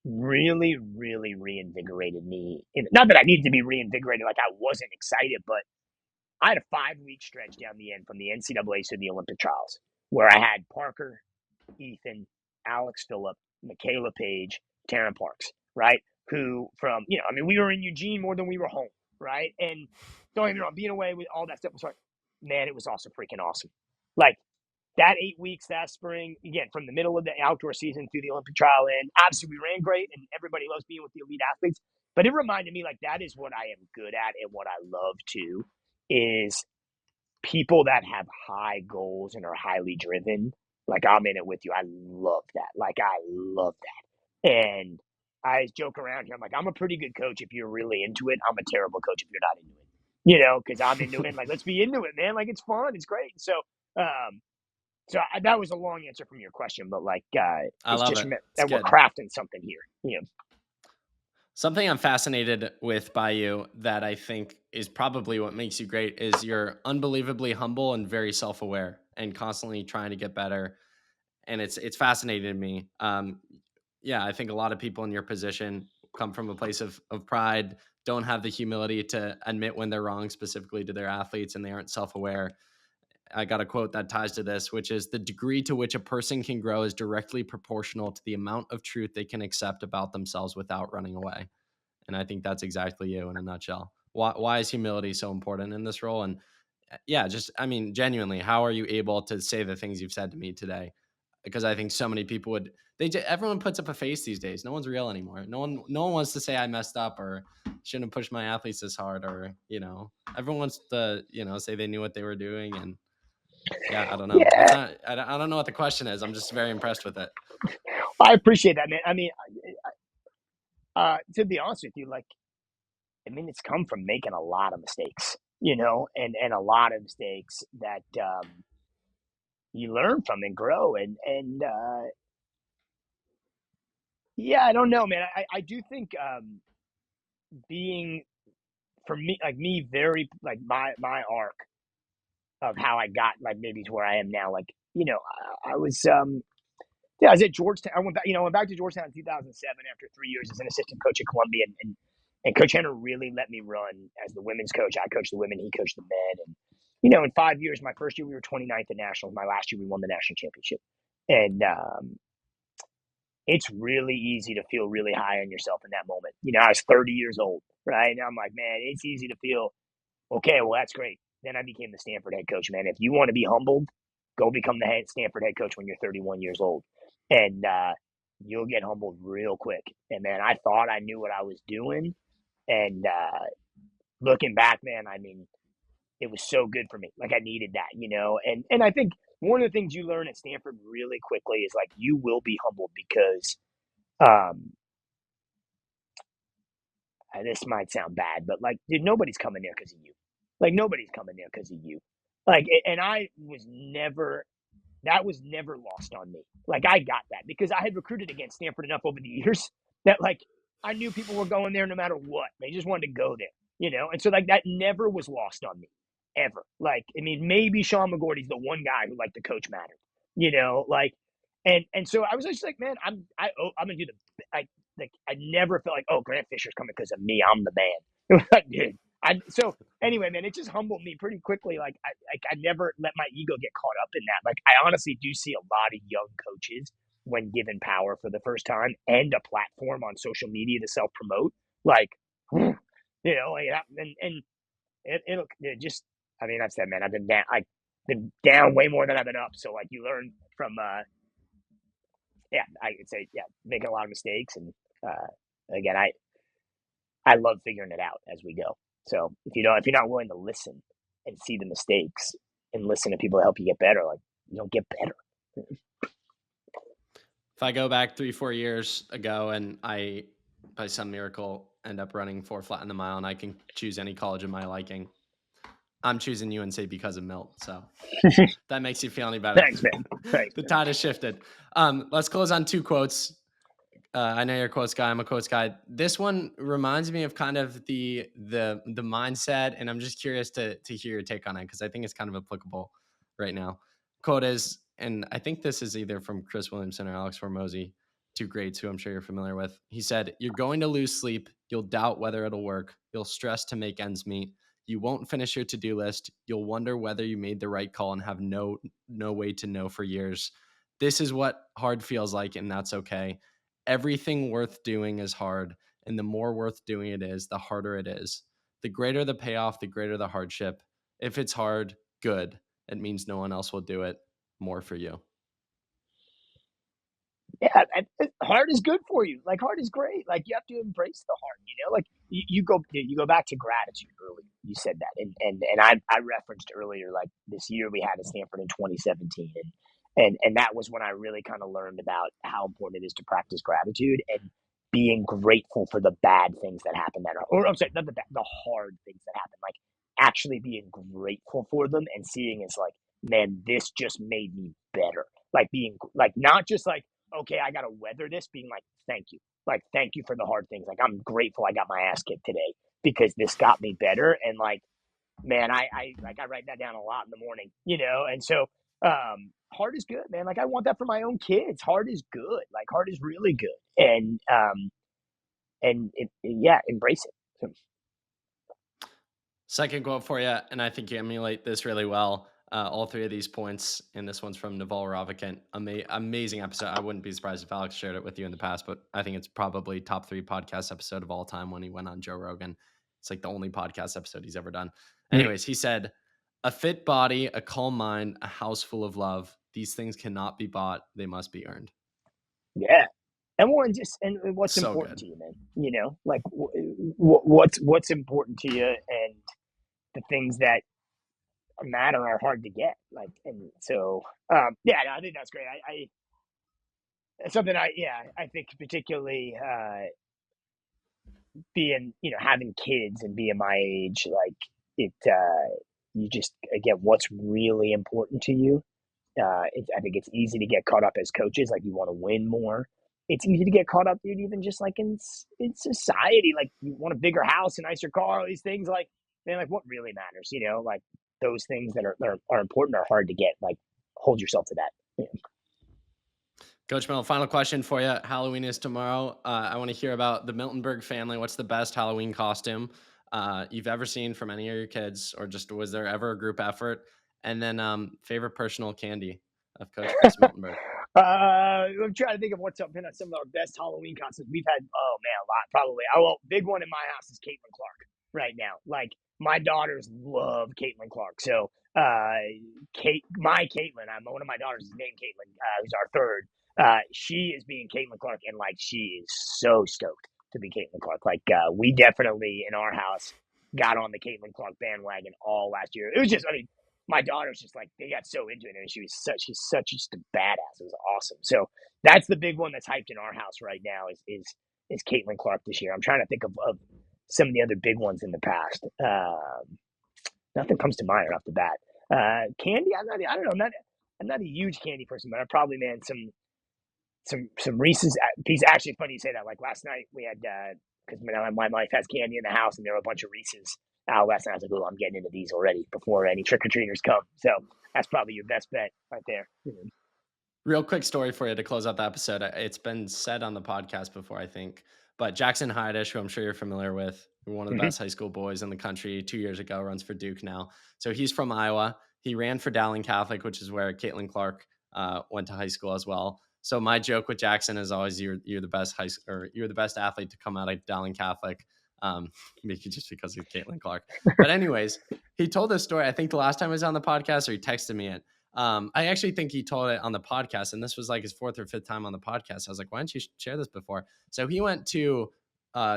really, really reinvigorated me. Not that I needed to be reinvigorated, like I wasn't excited, but I had a 5-week stretch down the end from the NCAA to the Olympic trials where I had Parker, Ethan, Alex Phillip, Michaela Page, Taryn Parks, right? Who from, we were in Eugene more than we were home, right? And don't get me wrong, being away with all that stuff was hard. Man, it was also freaking awesome. Like, that 8 weeks that spring, again, from the middle of the outdoor season through the Olympic trial end, obviously we ran great and everybody loves being with the elite athletes. But it reminded me, like, that is what I am good at and what I love too, is people that have high goals and are highly driven. Like, I'm in it with you. I love that. Like, I love that. And I joke around here. I'm like, I'm a pretty good coach if you're really into it. I'm a terrible coach if you're not into it, because I'm into it. Like, let's be into it, man. Like, it's fun. It's great. So, that was a long answer from your question, but like, it's just that we're crafting something here. Something I'm fascinated with by you that I think is probably what makes you great is you're unbelievably humble and very self-aware and constantly trying to get better. And it's fascinating to me. I think a lot of people in your position come from a place of pride, don't have the humility to admit when they're wrong, specifically to their athletes, and they aren't self-aware. I got a quote that ties to this, which is the degree to which a person can grow is directly proportional to the amount of truth they can accept about themselves without running away. And I think that's exactly you in a nutshell. Why is humility so important in this role? And genuinely, how are you able to say the things you've said to me today? Because I think so many people everyone puts up a face these days. No one's real anymore. No one wants to say I messed up or shouldn't have pushed my athletes this hard, or, everyone wants to, say they knew what they were doing. And I don't know. Yeah. I don't know what the question is. I'm just very impressed with it. I appreciate that, man. I mean, to be honest with you, like, it's come from making a lot of mistakes, and a lot of mistakes that you learn from and grow. And yeah, I don't know, man. I do think being for me, like me, very like my arc of how I got like maybe to where I am now. Like, I was yeah, I was at Georgetown. I went back to Georgetown in 2007 after 3 years as an assistant coach at Columbia, and Coach Henner really let me run as the women's coach. I coached the women, he coached the men, and in 5 years, my first year we were 29th at nationals. My last year we won the national championship, and it's really easy to feel really high on yourself in that moment. I was 30 years old, right? And I'm like, man, it's easy to feel okay. Well, that's great. Then I became the Stanford head coach. Man, if you want to be humbled, go become the Stanford head coach when you're 31 years old, and you'll get humbled real quick. And man, I thought I knew what I was doing, and looking back, man, I mean, it was so good for me. Like I needed that, And I think one of the things you learn at Stanford really quickly is like you will be humbled because um, this might sound bad, but like, dude, nobody's coming there because of you. Like nobody's coming there because of you. Like, and that was never lost on me. Like I got that because I had recruited against Stanford enough over the years that like I knew people were going there no matter what. They just wanted to go there, And so like that never was lost on me ever. Like, I mean, maybe Sean McGorty's the one guy who like the coach mattered, like, and so I was just like, man, I'm gonna do I never felt like, oh, Grant Fisher's coming because of me. I'm the man. Like, dude. So anyway, man, it just humbled me pretty quickly. Like I never let my ego get caught up in that. Like I honestly do see a lot of young coaches when given power for the first time and a platform on social media to self promote, like, like that, and it'll just. I mean, I've said, man, I've been down way more than I've been up. So like you learn from yeah, I could say, yeah, making a lot of mistakes. And again, I love figuring it out as we go. So if you're not willing to listen and see the mistakes and listen to people to help you get better, like you don't get better. If I go back 3-4 years ago and I, by some miracle, end up running 4 flat in the mile and I can choose any college of my liking, I'm choosing UNC because of Milt. So that makes you feel any better. Thanks, man. Thanks, The tide has shifted. Let's close on 2 quotes. I know you're a quotes guy. I'm a quotes guy. This one reminds me of kind of the mindset, and I'm just curious to hear your take on it because I think it's kind of applicable right now. Quote is, and I think this is either from Chris Williamson or Alex Hormozy, 2 greats who I'm sure you're familiar with. He said, "You're going to lose sleep. You'll doubt whether it'll work. You'll stress to make ends meet. You won't finish your to-do list. You'll wonder whether you made the right call and have no way to know for years. This is what hard feels like, and that's okay. Everything worth doing is hard, and the more worth doing it is, the harder it is. The greater the payoff, the greater the hardship. If it's hard, good. It means no one else will do it. More for you." Yeah, hard is good for you. Like hard is great. Like you have to embrace the hard. Like you go back to gratitude earlier. You said that, and I referenced earlier like this year we had at Stanford in 2017, and that was when I really kind of learned about how important it is to practice gratitude and being grateful for the bad things that happen or I'm sorry, not the bad, the hard things that happen. Like actually being grateful for them and seeing it's like, man, this just made me better. Like being like not just like, okay, I got to weather this, being like, thank you. Like, thank you for the hard things. Like, I'm grateful I got my ass kicked today because this got me better. And like, man, I write that down a lot in the morning, And so, hard is good, man. Like, I want that for my own kids. Hard is good. Like, hard is really good. Yeah, embrace it. So, Second quote for you, and I think you emulate this really well. All 3 of these points, and this one's from Naval Ravikant. Amazing episode. I wouldn't be surprised if Alex shared it with you in the past, but I think it's probably top 3 podcast episode of all time when he went on Joe Rogan. It's like the only podcast episode he's ever done. Anyways, he said, "A fit body, a calm mind, a house full of love. These things cannot be bought. They must be earned." yeah. And what's So important good. to you, man? Like what's important to you, and the things that matter are hard to get. Like, and so, yeah, no, I think that's great. Something I think particularly, being, having kids and being my age, like, you just, again, what's really important to you. I think it's easy to get caught up as coaches, like you want to win more. It's easy to get caught up, dude, even just like in society, like you want a bigger house, a nicer car, all these things. Like, man, like what really matters, like those things that are important are hard to get. Like, hold yourself to that. Yeah. Coach Milt, final question for you. Halloween is tomorrow. I want to hear about the Miltenberg family. What's the best Halloween costume you've ever seen from any of your kids, or just was there ever a group effort? And then favorite personal candy of Coach Chris Miltenberg. I'm trying to think of what's been some of our best Halloween costumes we've had. Oh man, a lot probably. Well, big one in my house is Caitlin Clark right now. Like my daughters love Caitlin Clark. So my Caitlin, one of my daughters is named Caitlin, who's our third. She is being Caitlin Clark, and like she is so stoked to be Caitlin Clark. Like we definitely in our house got on the Caitlin Clark bandwagon all last year. It was just, my daughter's just like, they got so into it, and she's such just a badass. It was awesome. So that's the big one that's hyped in our house right now is Caitlin Clark this year. I'm trying to think of some of the other big ones in the past. Nothing comes to mind right off the bat. Candy, I don't know. I'm not a huge candy person, but I probably, man, some Reese's piece. Actually, funny you say that. Like last night we had, because my wife has candy in the house, and there were a bunch of Reese's last night. I was like, oh, I'm getting into these already before any trick-or-treaters come. So that's probably your best bet right there. Real quick story for you to close out the episode. It's been said on the podcast before, I think, but Jackson Hydish, who I'm sure you're familiar with, one of the best high school boys in the country 2 years ago, runs for Duke now. So he's from Iowa. He ran for Dowling Catholic, which is where Caitlin Clark went to high school as well. So my joke with Jackson is always you're the best you're the best athlete to come out of Dowling Catholic, just because of Caitlin Clark. But anyways, he told this story. I think the last time I was on the podcast, or he texted me it. I actually think he told it on the podcast, and this was like his fourth or fifth time on the podcast. I was like, why didn't you share this before? So he went to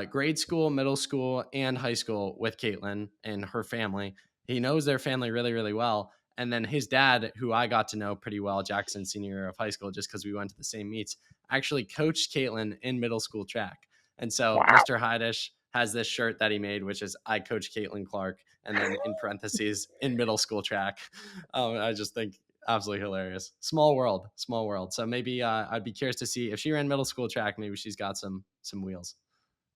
grade school, middle school, and high school with Caitlin and her family. He knows their family really, really well. And then his dad, who I got to know pretty well, Jackson senior year of high school, just because we went to the same meets, actually coached Caitlin in middle school track. And so Wow. Mr. Hydish has this shirt that he made, which is I coach Caitlin Clark, and then in parentheses in middle school track. I just think absolutely hilarious. Small world. So maybe I'd be curious to see if she ran middle school track. Maybe she's got some wheels.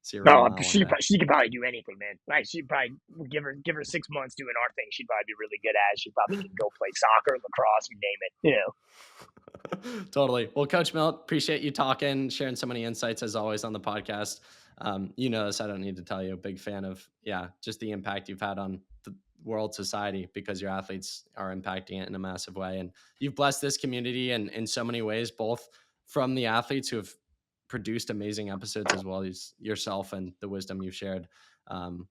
See her No, she could probably do anything, man. Like she'd probably give her 6 months doing our thing. She'd probably be really good at it. She probably can go play soccer, lacrosse, you name it. Totally. Well, Coach Milt, appreciate you talking, sharing so many insights as always on the podcast. You know this, I don't need to tell you, a big fan of, just the impact you've had on the world society, because your athletes are impacting it in a massive way. And you've blessed this community in so many ways, both from the athletes who have produced amazing episodes, as well as yourself and the wisdom you've shared.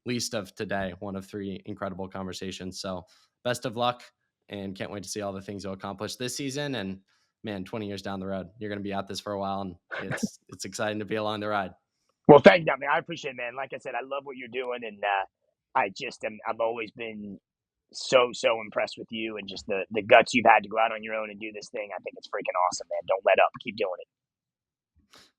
Least of today, one of 3 incredible conversations. So best of luck, and can't wait to see all the things you'll accomplish this season. And man, 20 years down the road, you're going to be at this for a while, and it's exciting to be along the ride. Well, thank you, man. I appreciate it, man. Like I said, I love what you're doing, and I've always been so impressed with you, and just the guts you've had to go out on your own and do this thing. I think it's freaking awesome, man. Don't let up. Keep doing it.